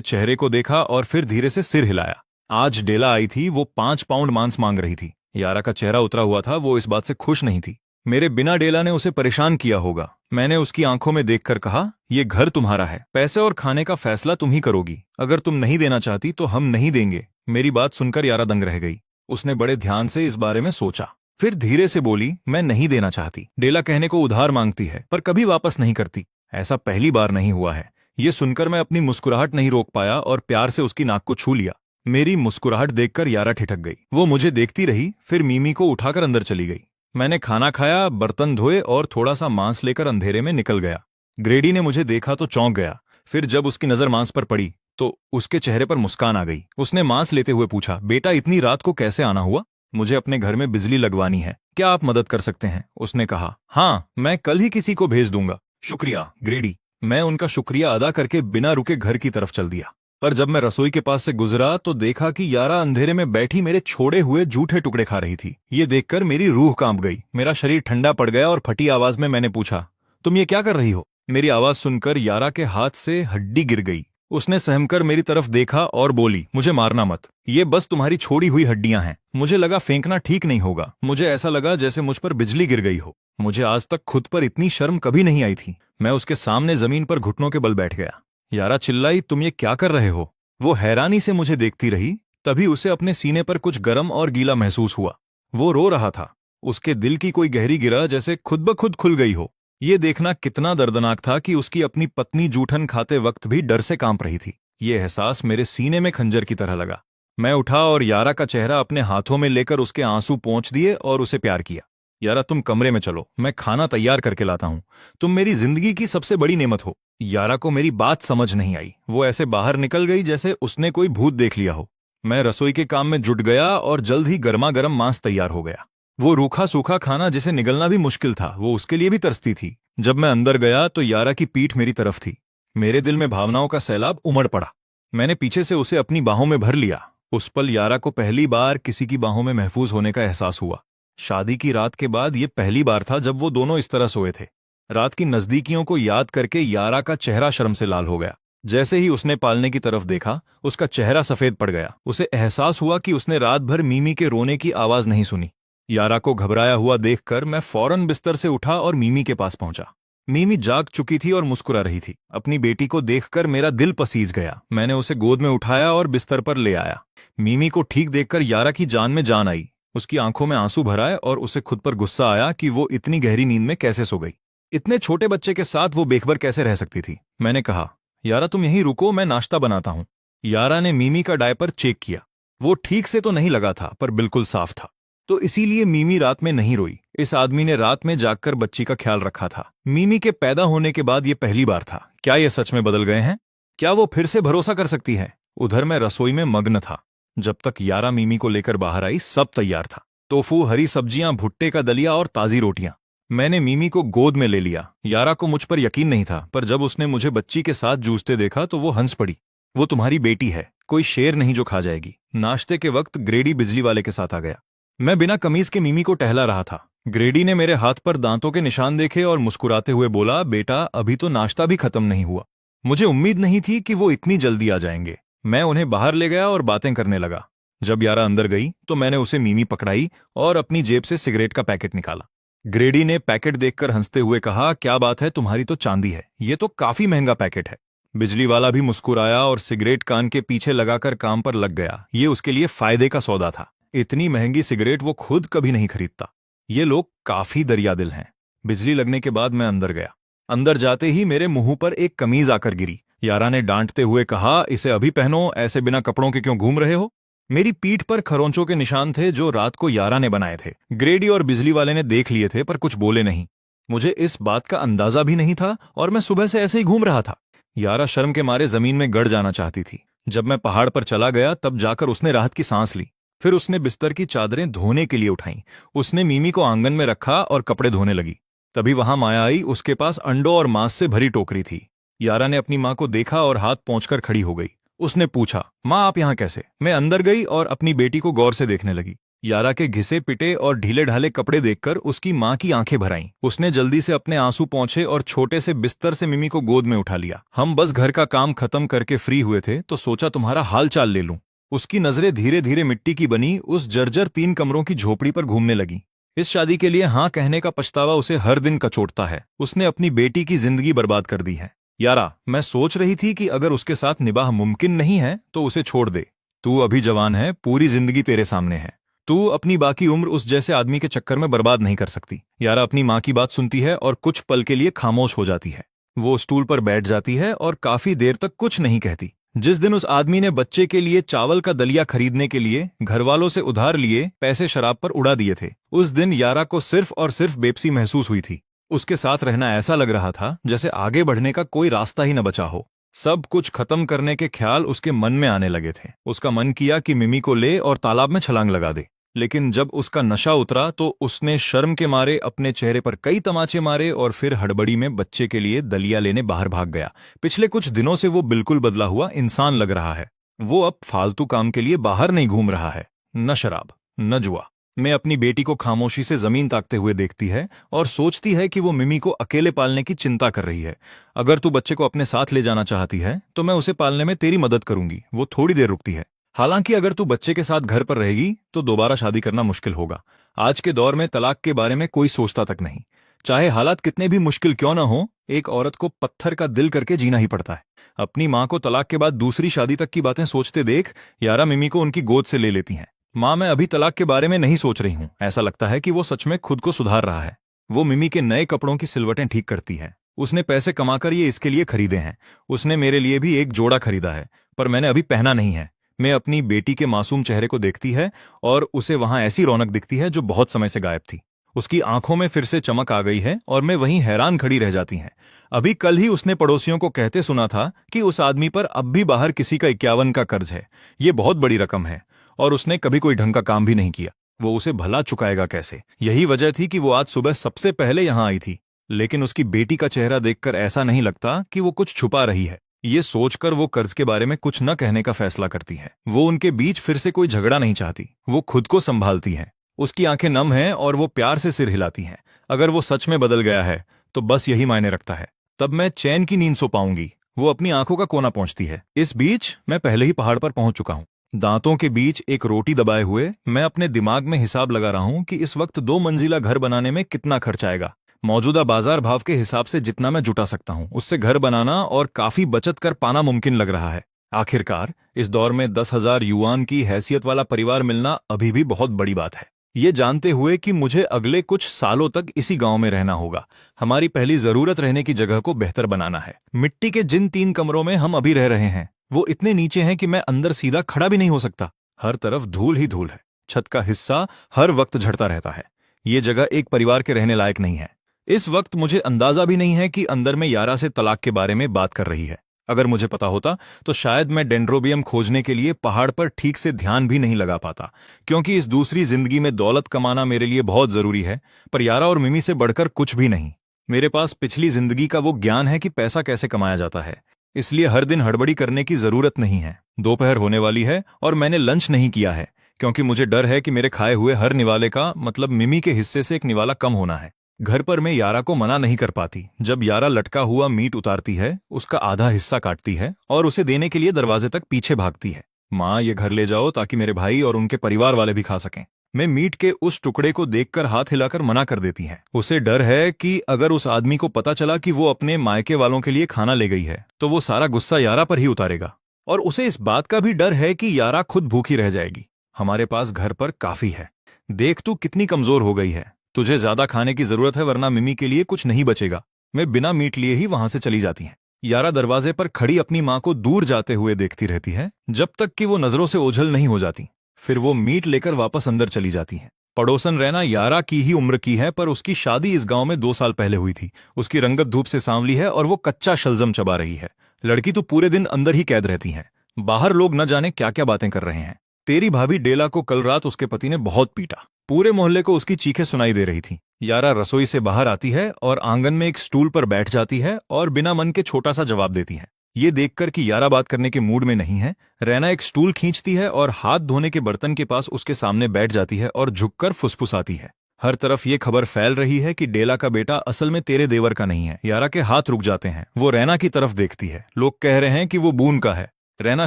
चेहरे को देखा और फिर धीरे से सिर हिलाया। आज डेला आई थी, वो 5 पाउंड मांस मांग रही थी। यारा का चेहरा उतरा हुआ था, वो इस बात से खुश नहीं थी। मेरे बिना डेला ने उसे परेशान किया होगा। मैंने उसकी आंखों में देखकर कहा, ये घर तुम्हारा है, पैसे और खाने का फैसला तुम ही करोगी। अगर तुम नहीं देना चाहती तो हम नहीं देंगे। मेरी बात सुनकर यारा दंग रह गई। उसने बड़े ध्यान से इस बारे में सोचा, फिर धीरे से बोली, मैं नहीं देना चाहती। डेला कहने को उधार मांगती है पर कभी वापस नहीं करती। ऐसा पहली बार नहीं हुआ है। ये सुनकर मैं अपनी मुस्कुराहट नहीं रोक पाया और प्यार से उसकी नाक को छू लिया। मेरी मुस्कुराहट देखकर यारा ठिठक गई। वो मुझे देखती रही, फिर मीमी को उठाकर अंदर चली गई। मैंने खाना खाया, बर्तन धोए और थोड़ा सा मांस लेकर अंधेरे में निकल गया। ग्रेडी ने मुझे देखा तो चौंक गया। फिर जब उसकी नजर मांस पर पड़ी तो उसके चेहरे पर मुस्कान आ गई। उसने मांस लेते हुए पूछा, बेटा इतनी रात को कैसे आना हुआ? मुझे अपने घर में बिजली लगवानी है, क्या आप मदद कर सकते हैं? उसने कहा, हाँ, मैं कल ही किसी को भेज दूंगा। शुक्रिया ग्रेडी। मैं उनका शुक्रिया अदा करके बिना रुके घर की तरफ चल दिया। पर जब मैं रसोई के पास से गुजरा तो देखा कि यारा अंधेरे में बैठी मेरे छोड़े हुए जूठे टुकड़े खा रही थी। ये देखकर मेरी रूह कांप गई। मेरा शरीर ठंडा पड़ गया और फटी आवाज में मैंने पूछा, तुम ये क्या कर रही हो? मेरी आवाज सुनकर यारा के हाथ से हड्डी गिर गई। उसने सहमकर मेरी तरफ देखा और बोली, मुझे मारना मत, ये बस तुम्हारी छोड़ी हुई हड्डियां हैं। मुझे लगा फेंकना ठीक नहीं होगा। मुझे ऐसा लगा जैसे मुझ पर बिजली गिर गई हो। मुझे आज तक खुद पर इतनी शर्म कभी नहीं आई थी। मैं उसके सामने जमीन पर घुटनों के बल बैठ गया। यारा चिल्लाई, तुम ये क्या कर रहे हो? वो हैरानी से मुझे देखती रही। तभी उसे अपने सीने पर कुछ गर्म और गीला महसूस हुआ। वो रो रहा था। उसके दिल की कोई गहरी गिरा जैसे खुद ब खुद खुल गई हो। ये देखना कितना दर्दनाक था कि उसकी अपनी पत्नी जूठन खाते वक्त भी डर से कांप रही थी। ये एहसास मेरे सीने में खंजर की तरह लगा। मैं उठा और यारा का चेहरा अपने हाथों में लेकर उसके आंसू पोंछ दिए और उसे प्यार किया। यारा, तुम कमरे में चलो, मैं खाना तैयार करके लाता हूं। तुम मेरी जिंदगी की सबसे बड़ी नेमत हो। यारा को मेरी बात समझ नहीं आई। वो ऐसे बाहर निकल गई जैसे उसने कोई भूत देख लिया हो। मैं रसोई के काम में जुट गया और जल्द ही गर्मा गर्म मांस तैयार हो गया। वो रूखा सूखा खाना जिसे निगलना भी मुश्किल था, वो उसके लिए भी तरसती थी। जब मैं अंदर गया तो यारा की पीठ मेरी तरफ थी। मेरे दिल में भावनाओं का सैलाब उमड़ पड़ा। मैंने पीछे से उसे अपनी बाहों में भर लिया। उस पल यारा को पहली बार किसी की बाहों में महफूज होने का एहसास हुआ। शादी की रात के बाद ये पहली बार था जब वो दोनों इस तरह सोए थे। रात की नजदीकियों को याद करके यारा का चेहरा शर्म से लाल हो गया। जैसे ही उसने पालने की तरफ देखा, उसका चेहरा सफेद पड़ गया। उसे एहसास हुआ कि उसने रात भर मीमी के रोने की आवाज नहीं सुनी। यारा को घबराया हुआ देखकर मैं फौरन बिस्तर से उठा और मीमी के पास पहुंचा। मीमी जाग चुकी थी और मुस्कुरा रही थी। अपनी बेटी को देखकर मेरा दिल पसीज गया। मैंने उसे गोद में उठाया और बिस्तर पर ले आया। मीमी को ठीक देखकर यारा की जान में जान आई। उसकी आंखों में आंसू भर आए और उसे खुद पर गुस्सा आया कि वो इतनी गहरी नींद में कैसे सो गई। इतने छोटे बच्चे के साथ वो बेखबर कैसे रह सकती थी। मैंने कहा, यारा तुम यहीं रुको, मैं नाश्ता बनाता हूं। यारा ने मीमी का डायपर चेक किया। वो ठीक से तो नहीं लगा था पर बिल्कुल साफ था। तो इसीलिए मीमी रात में नहीं रोई। इस आदमी ने रात में जागकर बच्ची का ख्याल रखा था। मीमी के पैदा होने के बाद ये पहली बार था। क्या ये सच में बदल गए हैं? क्या वो फिर से भरोसा कर सकती है? उधर मैं रसोई में मग्न था। जब तक यारा मीमी को लेकर बाहर आई सब तैयार था। टोफू, हरी सब्जियां, भुट्टे का दलिया और ताजी रोटियां। मैंने मीमी को गोद में ले लिया। यारा को मुझ पर यकीन नहीं था, पर जब उसने मुझे बच्ची के साथ जूझते देखा तो वो हंस पड़ी। वो तुम्हारी बेटी है, कोई शेर नहीं जो खा जाएगी। नाश्ते के वक्त ग्रेडी बिजली वाले के साथ आ गया। मैं बिना कमीज के मीमी को टहला रहा था। ग्रेडी ने मेरे हाथ पर दांतों के निशान देखे और मुस्कुराते हुए बोला, बेटा अभी तो नाश्ता भी खत्म नहीं हुआ। मुझे उम्मीद नहीं थी कि वो इतनी जल्दी आ जाएंगे। मैं उन्हें बाहर ले गया और बातें करने लगा। जब यारा अंदर गई तो मैंने उसे मीमी पकड़ाई और अपनी जेब से सिगरेट का पैकेट निकाला। ग्रेडी ने पैकेट देखकर हंसते हुए कहा, क्या बात है, तुम्हारी तो चांदी है, ये तो काफी महंगा पैकेट है। बिजली वाला भी मुस्कुराया और सिगरेट कान के पीछे लगाकर काम पर लग गया। ये उसके लिए फायदे का सौदा था। इतनी महंगी सिगरेट वो खुद कभी नहीं खरीदता। ये लोग काफी दरियादिल हैं। बिजली लगने के बाद मैं अंदर गया। अंदर जाते ही मेरे मुंह पर एक कमीज आकर गिरी। यारा ने डांटते हुए कहा, इसे अभी पहनो, ऐसे बिना कपड़ों के क्यों घूम रहे हो? मेरी पीठ पर खरोंचों के निशान थे जो रात को यारा ने बनाए थे। ग्रेडी और बिजली वाले ने देख लिए थे पर कुछ बोले नहीं। मुझे इस बात का अंदाजा भी नहीं था और मैं सुबह से ऐसे ही घूम रहा था। यारा शर्म के मारे जमीन में गड़ जाना चाहती थी। जब मैं पहाड़ पर चला गया तब जाकर उसने राहत की सांस ली। फिर उसने बिस्तर की चादरें धोने के लिए उठाई। उसने मीमी को आंगन में रखा और कपड़े धोने लगी। तभी वहां माया आई। उसके पास अंडों और मांस से भरी टोकरी थी। यारा ने अपनी मां को देखा और हाथ पहुंचकर खड़ी हो गई। उसने पूछा, मां आप यहां कैसे? मैं अंदर गई और अपनी बेटी को गौर से देखने लगी। यारा के घिसे पिटे और ढीले ढाले कपड़े देखकर उसकी माँ की आंखें भर आईं। उसने जल्दी से अपने आंसू पोंछे और छोटे से बिस्तर से मिमी को गोद में उठा लिया। हम बस घर का काम खत्म करके फ्री हुए थे तो सोचा तुम्हारा हाल चाल ले लूं। उसकी नजरें धीरे धीरे मिट्टी की बनी उस जर्जर 3 कमरों की झोपड़ी पर घूमने लगी। इस शादी के लिए हाँ कहने का पछतावा उसे हर दिन कचोटता है। उसने अपनी बेटी की जिंदगी बर्बाद कर दी है। यारा, मैं सोच रही थी कि अगर उसके साथ निबाह मुमकिन नहीं है तो उसे छोड़ दे। तू अभी जवान है, पूरी जिंदगी तेरे सामने है। तू अपनी बाकी उम्र उस जैसे आदमी के चक्कर में बर्बाद नहीं कर सकती। यारा अपनी माँ की बात सुनती है और कुछ पल के लिए खामोश हो जाती है। वो स्टूल पर बैठ जाती है और काफी देर तक कुछ नहीं कहती। जिस दिन उस आदमी ने बच्चे के लिए चावल का दलिया खरीदने के लिए घरवालों से उधार लिए पैसे शराब पर उड़ा दिए थे, उस दिन यारा को सिर्फ और सिर्फ बेबसी महसूस हुई थी। उसके साथ रहना ऐसा लग रहा था जैसे आगे बढ़ने का कोई रास्ता ही न बचा हो। सब कुछ खत्म करने के ख्याल उसके मन में आने लगे थे। उसका मन किया कि मिमी को ले और तालाब में छलांग लगा दे, लेकिन जब उसका नशा उतरा तो उसने शर्म के मारे अपने चेहरे पर कई तमाचे मारे और फिर हड़बड़ी में बच्चे के लिए दलिया लेने बाहर भाग गया। पिछले कुछ दिनों से वो बिल्कुल बदला हुआ इंसान लग रहा है। वो अब फालतू काम के लिए बाहर नहीं घूम रहा है, न शराब न जुआ। मैं अपनी बेटी को खामोशी से जमीन ताकते हुए देखती है और सोचती है कि वो मिमी को अकेले पालने की चिंता कर रही है। अगर तू बच्चे को अपने साथ ले जाना चाहती है तो मैं उसे पालने में तेरी मदद करूंगी। वो थोड़ी देर रुकती है। हालांकि अगर तू बच्चे के साथ घर पर रहेगी तो दोबारा शादी करना मुश्किल होगा। आज के दौर में तलाक के बारे में कोई सोचता तक नहीं। चाहे हालात कितने भी मुश्किल क्यों न हो, एक औरत को पत्थर का दिल करके जीना ही पड़ता है। अपनी माँ को तलाक के बाद दूसरी शादी तक की बातें सोचते देख यारा मिमी को उनकी गोद से ले लेती हैं। माँ, मैं अभी तलाक के बारे में नहीं सोच रही हूँ। ऐसा लगता है कि वो सच में खुद को सुधार रहा है। वो मिमी के नए कपड़ों की सिलवटें ठीक करती है। उसने पैसे कमाकर ये इसके लिए खरीदे हैं। उसने मेरे लिए भी एक जोड़ा खरीदा है, पर मैंने अभी पहना नहीं है। मैं अपनी बेटी के मासूम चेहरे को देखती है और उसे वहां ऐसी रौनक दिखती है जो बहुत समय से गायब थी। उसकी आंखों में फिर से चमक आ गई है और मैं वहीं हैरान खड़ी रह जाती हैं। अभी कल ही उसने पड़ोसियों को कहते सुना था कि उस आदमी पर अब भी बाहर किसी का 51 का कर्ज है। ये बहुत बड़ी रकम है और उसने कभी कोई ढंग का काम भी नहीं किया। वो उसे भला चुकाएगा कैसे? यही वजह थी कि वो आज सुबह सबसे पहले यहां आई थी। लेकिन उसकी बेटी का चेहरा देखकर ऐसा नहीं लगता कि वो कुछ छुपा रही है। ये सोचकर वो कर्ज के बारे में कुछ न कहने का फैसला करती है। वो उनके बीच फिर से कोई झगड़ा नहीं चाहती। वो खुद को संभालती है। उसकी आंखें नम हैं और वो प्यार से सिर हिलाती हैं। अगर वो सच में बदल गया है तो बस यही मायने रखता है। तब मैं चैन की नींद सो पाऊंगी। वो अपनी आंखों का कोना पहुंचती है। इस बीच मैं पहले ही पहाड़ पर पहुंच चुका हूं। दांतों के बीच एक रोटी दबाए हुए मैं अपने दिमाग में हिसाब लगा रहा हूं कि इस वक्त 2 मंजिला घर बनाने में कितना खर्च आएगा। मौजूदा बाजार भाव के हिसाब से जितना मैं जुटा सकता हूं उससे घर बनाना और काफी बचत कर पाना मुमकिन लग रहा है। आखिरकार इस दौर में 10,000 युआन की हैसियत वाला परिवार मिलना अभी भी बहुत बड़ी बात है। ये जानते हुए कि मुझे अगले कुछ सालों तक इसी गांव में रहना होगा। हमारी पहली जरूरत रहने की जगह को बेहतर बनाना है। मिट्टी के जिन 3 कमरों में हम अभी रह रहे हैं वो इतने नीचे हैं कि मैं अंदर सीधा खड़ा भी नहीं हो सकता। हर तरफ धूल ही धूल है। छत का हिस्सा हर वक्त झड़ता रहता है। ये जगह एक परिवार के रहने लायक नहीं है। इस वक्त मुझे अंदाजा भी नहीं है कि अंदर में यारा से तलाक के बारे में बात कर रही है। अगर मुझे पता होता तो शायद मैं डेंड्रोबियम खोजने के लिए पहाड़ पर ठीक से ध्यान भी नहीं लगा पाता, क्योंकि इस दूसरी जिंदगी में दौलत कमाना मेरे लिए बहुत जरूरी है, पर यारा और मिमी से बढ़कर कुछ भी नहीं। मेरे पास पिछली जिंदगी का वो ज्ञान है कि पैसा कैसे कमाया जाता है, इसलिए हर दिन हड़बड़ी करने की जरूरत नहीं है। दोपहर होने वाली है और मैंने लंच नहीं किया है, क्योंकि मुझे डर है कि मेरे खाए हुए हर निवाले का मतलब मिमी के हिस्से से एक निवाला कम होना है। घर पर मैं यारा को मना नहीं कर पाती। जब यारा लटका हुआ मीट उतारती है, उसका आधा हिस्सा काटती है और उसे देने के लिए दरवाजे तक पीछे भागती है। माँ, ये घर ले जाओ ताकि मेरे भाई और उनके परिवार वाले भी खा सकें। मैं मीट के उस टुकड़े को देखकर हाथ हिलाकर मना कर देती है। उसे डर है कि अगर उस आदमी को पता चला कि वो अपने मायके वालों के लिए खाना ले गई है तो वो सारा गुस्सा यारा पर ही उतारेगा, और उसे इस बात का भी डर है कि यारा खुद भूखी रह जाएगी। हमारे पास घर पर काफी है। देख, तू कितनी कमजोर हो गई है। तुझे ज्यादा खाने की जरूरत है, वरना मिमी के लिए कुछ नहीं बचेगा। मैं बिना मीट लिए ही वहां से चली जाती है। यारा दरवाजे पर खड़ी अपनी माँ को दूर जाते हुए देखती रहती है जब तक कि वो नजरों से ओझल नहीं हो जाती। फिर वो मीट लेकर वापस अंदर चली जाती है। पड़ोसन रहना यारा की ही उम्र की है, पर उसकी शादी इस गांव में 2 साल पहले हुई थी। उसकी रंगत धूप से सांवली है और वो कच्चा शलजम चबा रही है। लड़की तो पूरे दिन अंदर ही कैद रहती है। बाहर लोग न जाने क्या क्या बातें कर रहे हैं। तेरी भाभी डेला को कल रात उसके पति ने बहुत पीटा। पूरे मोहल्ले को उसकी चीखें सुनाई दे रही थी। यारा रसोई से बाहर आती है और आंगन में एक स्टूल पर बैठ जाती है और बिना मन के छोटा सा जवाब देती है। ये देखकर कि यारा बात करने के मूड में नहीं है, रैना एक स्टूल खींचती है और हाथ धोने के बर्तन के पास उसके सामने बैठ जाती है और झुककर फुसफुसाती है। हर तरफ ये खबर फैल रही है कि डेला का बेटा असल में तेरे देवर का नहीं है। यारा के हाथ रुक जाते हैं। वो रैना की तरफ देखती है। लोग कह रहे हैं कि वो बून का है। रैना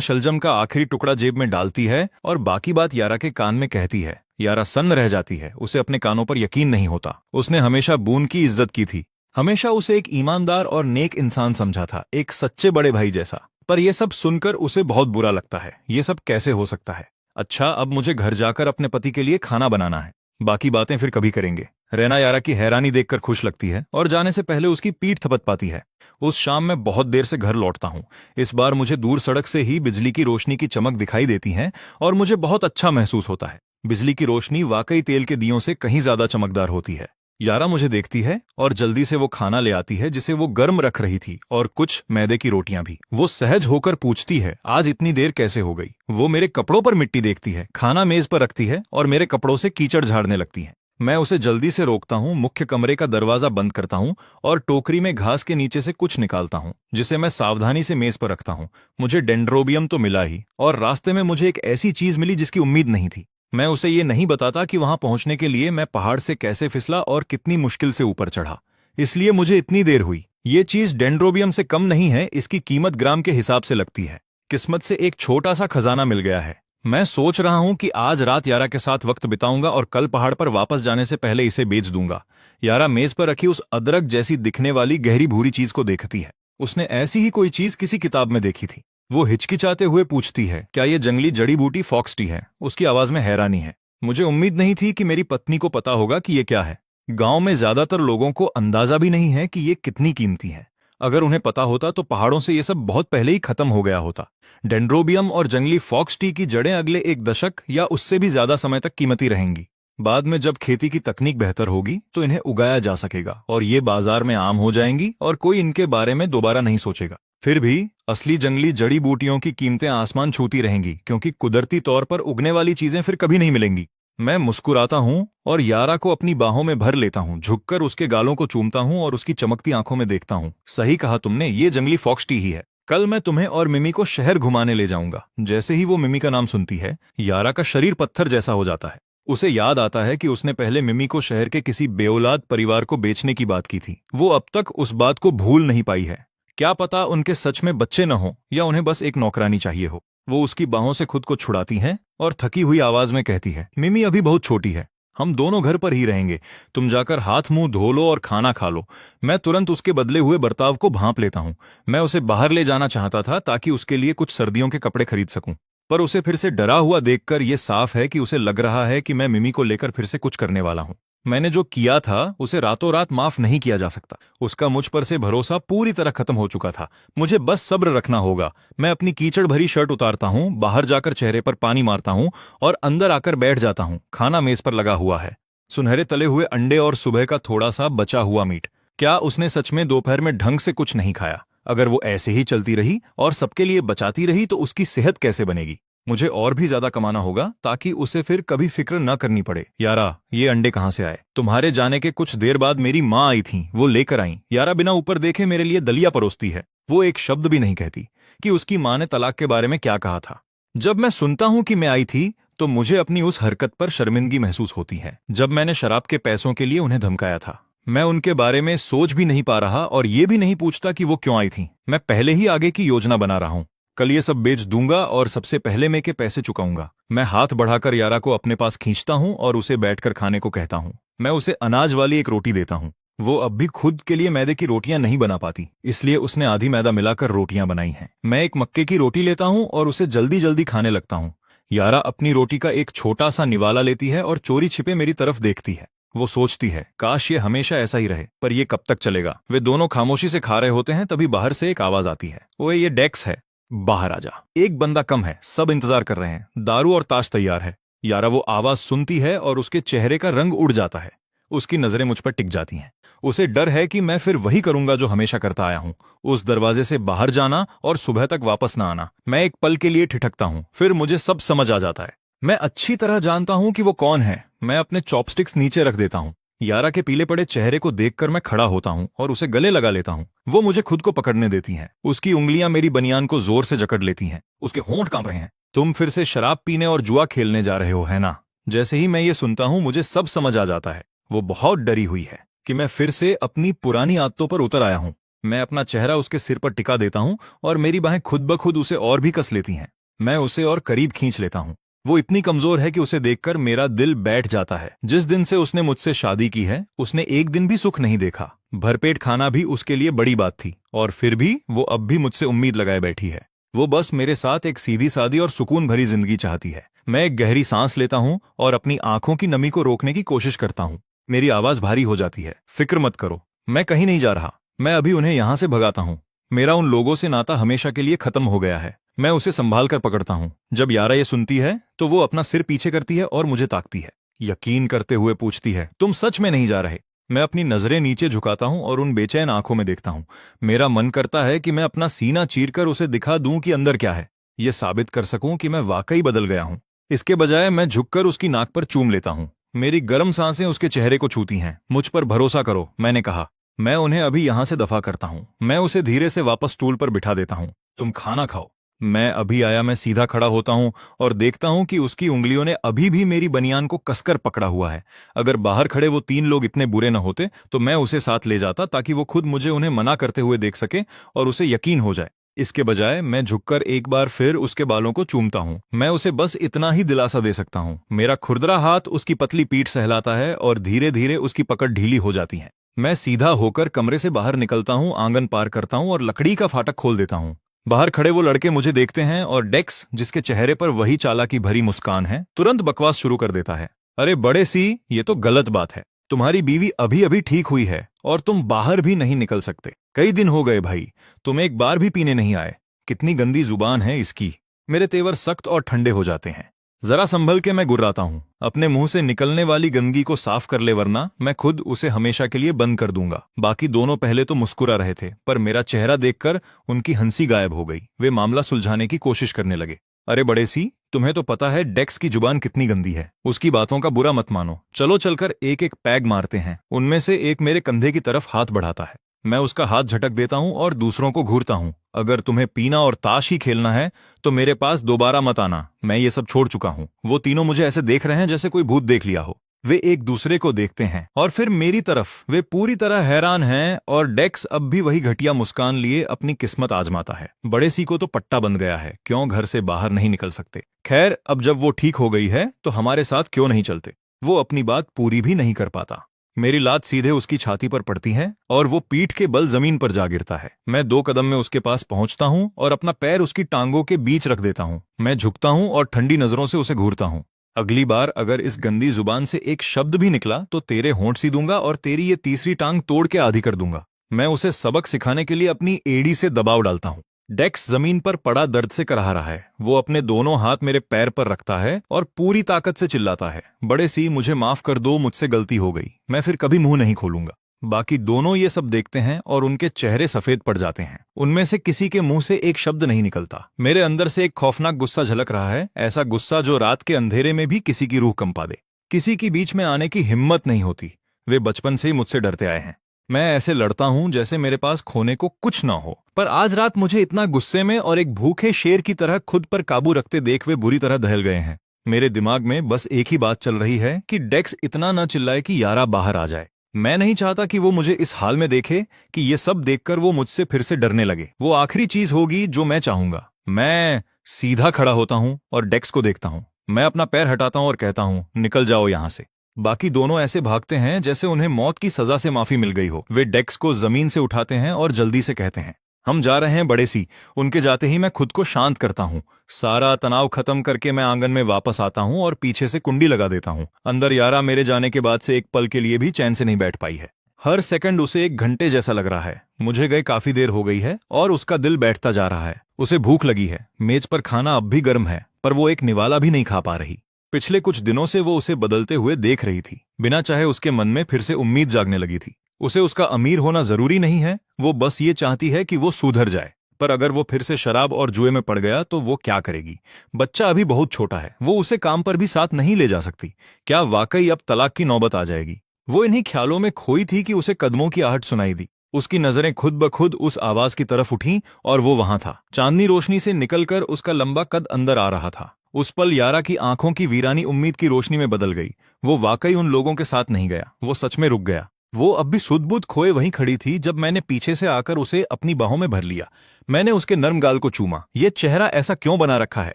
शलजम का आखिरी टुकड़ा जेब में डालती है और बाकी बात यारा के कान में कहती है। यारा सन्न रह जाती है। उसे अपने कानों पर यकीन नहीं होता। उसने हमेशा बून की इज्जत की थी, हमेशा उसे एक ईमानदार और नेक इंसान समझा था, एक सच्चे बड़े भाई जैसा। पर यह सब सुनकर उसे बहुत बुरा लगता है। ये सब कैसे हो सकता है? अच्छा, अब मुझे घर जाकर अपने पति के लिए खाना बनाना है, बाकी बातें फिर कभी करेंगे। रैना यारा की हैरानी देखकर खुश लगती है और जाने से पहले उसकी पीठ थपथपाती है। उस शाम मैं बहुत देर से घर लौटता हूँ। इस बार मुझे दूर सड़क से ही बिजली की रोशनी की चमक दिखाई देती है और मुझे बहुत अच्छा महसूस होता है। बिजली की रोशनी वाकई तेल के दियों से कहीं ज्यादा चमकदार होती है। यारा मुझे देखती है और जल्दी से वो खाना ले आती है जिसे वो गर्म रख रही थी, और कुछ मैदे की रोटियां भी। वो सहज होकर पूछती है, आज इतनी देर कैसे हो गई? वो मेरे कपड़ों पर मिट्टी देखती है, खाना मेज पर रखती है और मेरे कपड़ों से कीचड़ झाड़ने लगती है। मैं उसे जल्दी से रोकता हूँ, मुख्य कमरे का दरवाजा बंद करता हूँ और टोकरी में घास के नीचे से कुछ निकालता हूँ, जिसे मैं सावधानी से मेज पर रखता हूँ। मुझे डेंड्रोबियम तो मिला ही, और रास्ते में मुझे एक ऐसी चीज मिली जिसकी उम्मीद नहीं थी। मैं उसे ये नहीं बताता कि वहां पहुंचने के लिए मैं पहाड़ से कैसे फिसला और कितनी मुश्किल से ऊपर चढ़ा, इसलिए मुझे इतनी देर हुई। ये चीज डेंड्रोबियम से कम नहीं है, इसकी कीमत ग्राम के हिसाब से लगती है। किस्मत से एक छोटा सा खजाना मिल गया है। मैं सोच रहा हूं कि आज रात यारा के साथ वक्त बिताऊंगा और कल पहाड़ पर वापस जाने से पहले इसे बेच दूंगा। यारा मेज पर रखी उस अदरक जैसी दिखने वाली गहरी भूरी चीज को देखती है। उसने ऐसी ही कोई चीज किसी किताब में देखी थी। वो हिचकिचाते हुए पूछती है, क्या ये जंगली जड़ी बूटी फॉक्स टी है? उसकी आवाज में हैरानी है। मुझे उम्मीद नहीं थी कि मेरी पत्नी को पता होगा कि ये क्या है। गांव में ज्यादातर लोगों को अंदाजा भी नहीं है कि ये कितनी कीमती है। अगर उन्हें पता होता तो पहाड़ों से ये सब बहुत पहले ही खत्म हो गया होता। डेंड्रोबियम और जंगली फॉक्स टी की जड़ें अगले 1 दशक या उससे भी ज्यादा समय तक कीमती रहेंगी। बाद में जब खेती की तकनीक बेहतर होगी तो इन्हें उगाया जा सकेगा और ये बाजार में आम हो जाएंगी और कोई इनके बारे में दोबारा नहीं सोचेगा। फिर भी असली जंगली जड़ी बूटियों की कीमतें आसमान छूती रहेंगी, क्योंकि कुदरती तौर पर उगने वाली चीजें फिर कभी नहीं मिलेंगी। मैं मुस्कुराता हूं और यारा को अपनी बाहों में भर लेता हूं, झुककर उसके गालों को चूमता हूं और उसकी चमकती आंखों में देखता हूं। सही कहा तुमने, ये जंगली फॉक्स टी ही है। कल मैं तुम्हें और मिमी को शहर घुमाने ले जाऊंगा। जैसे ही वो मिमी का नाम सुनती है, यारा का शरीर पत्थर जैसा हो जाता है। उसे याद आता है कि उसने पहले मिमी को शहर के किसी बेऔलाद परिवार को बेचने की बात की थी। वो अब तक उस बात को भूल नहीं पाई है। क्या पता उनके सच में बच्चे न हो या उन्हें बस एक नौकरानी चाहिए हो। वो उसकी बाहों से खुद को छुड़ाती हैं और थकी हुई आवाज में कहती है, मिमी अभी बहुत छोटी है, हम दोनों घर पर ही रहेंगे। तुम जाकर हाथ मुंह धो लो और खाना खा लो। मैं तुरंत उसके बदले हुए बर्ताव को भांप लेता हूँ। मैं उसे बाहर ले जाना चाहता था ताकि उसके लिए कुछ सर्दियों के कपड़े खरीद सकूं, पर उसे फिर से डरा हुआ देखकर यह साफ है कि उसे लग रहा है कि मैं मिमी को लेकर फिर से कुछ करने वाला हूं। मैंने जो किया था उसे रातों रात माफ नहीं किया जा सकता। उसका मुझ पर से भरोसा पूरी तरह खत्म हो चुका था। मुझे बस सब्र रखना होगा। मैं अपनी कीचड़ भरी शर्ट उतारता हूँ, बाहर जाकर चेहरे पर पानी मारता हूँ और अंदर आकर बैठ जाता हूँ। खाना मेज पर लगा हुआ है, सुनहरे तले हुए अंडे और सुबह का थोड़ा सा बचा हुआ मीट। क्या उसने सच में दोपहर में ढंग से कुछ नहीं खाया? अगर वो ऐसे ही चलती रही और सबके लिए बचाती रही तो उसकी सेहत कैसे बनेगी? मुझे और भी ज्यादा कमाना होगा ताकि उसे फिर कभी फिक्र न करनी पड़े। यारा, ये अंडे कहाँ से आए? तुम्हारे जाने के कुछ देर बाद मेरी माँ आई थी, वो लेकर आई। यारा बिना ऊपर देखे मेरे लिए दलिया परोसती है। वो एक शब्द भी नहीं कहती कि उसकी माँ ने तलाक के बारे में क्या कहा था। जब मैं सुनता हूँ कि मैं आई थी तो मुझे अपनी उस हरकत पर शर्मिंदगी महसूस होती है। जब मैंने शराब के पैसों के लिए उन्हें धमकाया था, मैं उनके बारे में सोच भी नहीं पा रहा और ये भी नहीं पूछता कि वो क्यों आई थी। मैं पहले ही आगे की योजना बना रहा हूँ। कल ये सब बेच दूंगा और सबसे पहले मैं के पैसे चुकाऊंगा। मैं हाथ बढ़ाकर यारा को अपने पास खींचता हूँ और उसे बैठकर खाने को कहता हूँ। मैं उसे अनाज वाली एक रोटी देता हूँ। वो अब भी खुद के लिए मैदे की रोटियां नहीं बना पाती, इसलिए उसने आधी मैदा मिलाकर रोटियां बनाई हैं। मैं एक मक्के की रोटी लेता हूँ और उसे जल्दी जल्दी खाने लगता हूँ। यारा अपनी रोटी का एक छोटा सा निवाला लेती है और चोरी छिपे मेरी तरफ देखती है। वो सोचती है, काश ये हमेशा ऐसा ही रहे, पर ये कब तक चलेगा? वे दोनों खामोशी से खा रहे होते हैं, तभी बाहर से एक आवाज आती है, ओए ये डेक्स है, बाहर आ जा। एक बंदा कम है, सब इंतजार कर रहे हैं, दारू और ताश तैयार है। यारा वो आवाज सुनती है और उसके चेहरे का रंग उड़ जाता है। उसकी नजरें मुझ पर टिक जाती हैं। उसे डर है कि मैं फिर वही करूंगा जो हमेशा करता आया हूं, उस दरवाजे से बाहर जाना और सुबह तक वापस ना आना। मैं एक पल के लिए ठिठकता हूं, फिर मुझे सब समझ आ जाता है। मैं अच्छी तरह जानता हूं कि वो कौन है। मैं अपने चॉपस्टिक्स नीचे रख देता हूं। यारा के पीले पड़े चेहरे को देखकर मैं खड़ा होता हूँ और उसे गले लगा लेता हूँ। वो मुझे खुद को पकड़ने देती हैं। उसकी उंगलियां मेरी बनियान को जोर से जकड़ लेती हैं। उसके होंठ कांप रहे हैं। तुम फिर से शराब पीने और जुआ खेलने जा रहे हो, है ना? जैसे ही मैं ये सुनता हूँ मुझे सब समझ आ जाता है। वो बहुत डरी हुई है कि मैं फिर से अपनी पुरानी आदतों पर उतर आया हूँ। मैं अपना चेहरा उसके सिर पर टिका देता हूँ और मेरी बाहें खुद ब खुद उसे और भी कस लेती हैं। मैं उसे और करीब खींच लेता हूँ। वो इतनी कमजोर है कि उसे देखकर मेरा दिल बैठ जाता है। जिस दिन से उसने मुझसे शादी की है उसने एक दिन भी सुख नहीं देखा। भरपेट खाना भी उसके लिए बड़ी बात थी और फिर भी वो अब भी मुझसे उम्मीद लगाए बैठी है। वो बस मेरे साथ एक सीधी सादी और सुकून भरी जिंदगी चाहती है। मैं एक गहरी सांस लेता हूँ और अपनी आंखों की नमी को रोकने की कोशिश करता हूँ। मेरी आवाज भारी हो जाती है। फिक्र मत करो, मैं कहीं नहीं जा रहा। मैं अभी उन्हें यहां से भगाता हूँ। मेरा उन लोगों से नाता हमेशा के लिए खत्म हो गया है। मैं उसे संभाल कर पकड़ता हूँ। जब यारा ये सुनती है तो वो अपना सिर पीछे करती है और मुझे ताकती है। यकीन करते हुए पूछती है, तुम सच में नहीं जा रहे? मैं अपनी नजरें नीचे झुकाता हूँ और उन बेचैन आंखों में देखता हूँ। मेरा मन करता है कि मैं अपना सीना चीरकर उसे दिखा दूं कि अंदर क्या है। ये साबित कर सकूं कि मैं वाकई बदल गया हूं। इसके बजाय मैं झुककर उसकी नाक पर चूम लेता हूं। मेरी गर्म सांसें उसके चेहरे को छूती हैं। मुझ पर भरोसा करो, मैंने कहा। मैं उन्हें अभी यहां से दफा करता हूं। मैं उसे धीरे से वापस स्टूल पर बिठा देता हूं। तुम खाना खाओ। मैं अभी आया। मैं सीधा खड़ा होता हूं और देखता हूं कि उसकी उंगलियों ने अभी भी मेरी बनियान को कसकर पकड़ा हुआ है। अगर बाहर खड़े वो 3 लोग इतने बुरे न होते तो मैं उसे साथ ले जाता ताकि वो खुद मुझे उन्हें मना करते हुए देख सके और उसे यकीन हो जाए। इसके बजाय मैं झुककर एक बार फिर उसके बालों को चूमता हूं। मैं उसे बस इतना ही दिलासा दे सकता हूं। मेरा खुरदरा हाथ उसकी पतली पीठ सहलाता है और धीरे धीरे उसकी पकड़ ढीली हो जाती है। मैं सीधा होकर कमरे से बाहर निकलता हूं, आंगन पार करता हूं और लकड़ी का फाटक खोल देता हूं। बाहर खड़े वो लड़के मुझे देखते हैं और डेक्स, जिसके चेहरे पर वही चालाकी भरी मुस्कान है, तुरंत बकवास शुरू कर देता है। अरे बड़े सी, ये तो गलत बात है। तुम्हारी बीवी अभी अभी ठीक हुई है और तुम बाहर भी नहीं निकल सकते। कई दिन हो गए भाई, तुम एक बार भी पीने नहीं आए। कितनी गंदी जुबान है इसकी। मेरे तेवर सख्त और ठंडे हो जाते हैं। जरा संभल के मैं गुर्राता हूं। अपने मुंह से निकलने वाली गंदगी को साफ कर ले, वरना मैं खुद उसे हमेशा के लिए बंद कर दूंगा। बाकी दोनों पहले तो मुस्कुरा रहे थे, पर मेरा चेहरा देखकर उनकी हंसी गायब हो गई। वे मामला सुलझाने की कोशिश करने लगे। अरे बड़े सी, तुम्हें तो पता है डेक्स की जुबान कितनी गंदी है। उसकी बातों का बुरा मत मानो। चलो चलकर एक एक पैग मारते हैं। उनमें से एक मेरे कंधे की तरफ हाथ बढ़ाता है। मैं उसका हाथ झटक देता हूं और दूसरों को घूरता हूं। अगर तुम्हें पीना और ताश ही खेलना है तो मेरे पास दोबारा मत आना। मैं ये सब छोड़ चुका हूं। वो तीनों मुझे ऐसे देख रहे हैं जैसे कोई भूत देख लिया हो। वे एक दूसरे को देखते हैं और फिर मेरी तरफ। वे पूरी तरह हैरान हैं और डेक्स अब भी वही घटिया मुस्कान लिए अपनी किस्मत आजमाता है। बड़े सी को तो पट्टा बंध गया है, क्यों घर से बाहर नहीं निकल सकते। खैर, अब जब वो ठीक हो गई है तो हमारे साथ क्यों नहीं चलते। वो अपनी बात पूरी भी नहीं कर पाता। मेरी लात सीधे उसकी छाती पर पड़ती है और वो पीठ के बल जमीन पर जा गिरता है। मैं 2 कदम में उसके पास पहुंचता हूं और अपना पैर उसकी टांगों के बीच रख देता हूं। मैं झुकता हूं और ठंडी नजरों से उसे घूरता हूं। अगली बार अगर इस गंदी जुबान से एक शब्द भी निकला तो तेरे होंठ सी दूंगा और तेरी ये तीसरी टांग तोड़ के आधी कर दूंगा। मैं उसे सबक सिखाने के लिए अपनी एड़ी से दबाव डालता हूं। डेक्स जमीन पर पड़ा दर्द से कराह रहा है। वो अपने दोनों हाथ मेरे पैर पर रखता है और पूरी ताकत से चिल्लाता है, बड़े सी, मुझे माफ कर दो, मुझसे गलती हो गई। मैं फिर कभी मुंह नहीं खोलूंगा। बाकी दोनों ये सब देखते हैं और उनके चेहरे सफेद पड़ जाते हैं। उनमें से किसी के मुंह से एक शब्द नहीं निकलता। मेरे अंदर से एक खौफनाक गुस्सा झलक रहा है, ऐसा गुस्सा जो रात के अंधेरे में भी किसी की रूह कंपा दे। किसी की बीच में आने की हिम्मत नहीं होती। वे बचपन से ही मुझसे डरते आए हैं। मैं ऐसे लड़ता हूं जैसे मेरे पास खोने को कुछ ना हो। पर आज रात मुझे इतना गुस्से में और एक भूखे शेर की तरह खुद पर काबू रखते देख वे बुरी तरह दहल गए हैं। मेरे दिमाग में बस एक ही बात चल रही है कि डेक्स इतना न चिल्लाए कि यारा बाहर आ जाए। मैं नहीं चाहता कि वो मुझे इस हाल में देखे, कि ये सब देखकर वो मुझसे फिर से डरने लगे। वो आखिरी चीज होगी जो मैं चाहूंगा। मैं सीधा खड़ा होता हूं और डेक्स को देखता हूं। मैं अपना पैर हटाता हूं और कहता हूं, निकल जाओ यहां से। बाकी दोनों ऐसे भागते हैं जैसे उन्हें मौत की सजा से माफी मिल गई हो। वे डेक्स को जमीन से उठाते हैं और जल्दी से कहते हैं, हम जा रहे हैं बड़े सी। उनके जाते ही मैं खुद को शांत करता हूँ। सारा तनाव खत्म करके मैं आंगन में वापस आता हूँ और पीछे से कुंडी लगा देता हूँ। अंदर यारा मेरे जाने के बाद से एक पल के लिए भी चैन से नहीं बैठ पाई है। हर सेकंड उसे 1 घंटे जैसा लग रहा है। मुझे गए काफी देर हो गई है और उसका दिल बैठता जा रहा है। उसे भूख लगी है। मेज पर खाना अब भी गर्म है, पर वो एक निवाला भी नहीं खा पा रही। पिछले कुछ दिनों से वो उसे बदलते हुए देख रही थी। बिना चाहे उसके मन में फिर से उम्मीद जागने लगी थी। उसे उसका अमीर होना जरूरी नहीं है, वो बस ये चाहती है कि वो सुधर जाए। पर अगर वो फिर से शराब और जुए में पड़ गया तो वो क्या करेगी। बच्चा अभी बहुत छोटा है, वो उसे काम पर भी साथ नहीं ले जा सकती। क्या वाकई अब तलाक की नौबत आ जाएगी। वो इन्हीं ख्यालों में खोई थी कि उसे कदमों की आहट सुनाई दी। उसकी नजरें खुद ब खुद उस आवाज की तरफ उठीं और वो वहां था। चांदनी रोशनी से निकलकर उसका लंबा कद अंदर आ रहा था। उस पल यारा की आंखों की वीरानी उम्मीद की रोशनी में बदल गई। वो वाकई उन लोगों के साथ नहीं गया, वो सच में रुक गया। वो अब भी सुध-बुध खोए वहीं खड़ी थी जब मैंने पीछे से आकर उसे अपनी बाहों में भर लिया। मैंने उसके नर्म गाल को चूमा। ये चेहरा ऐसा क्यों बना रखा है?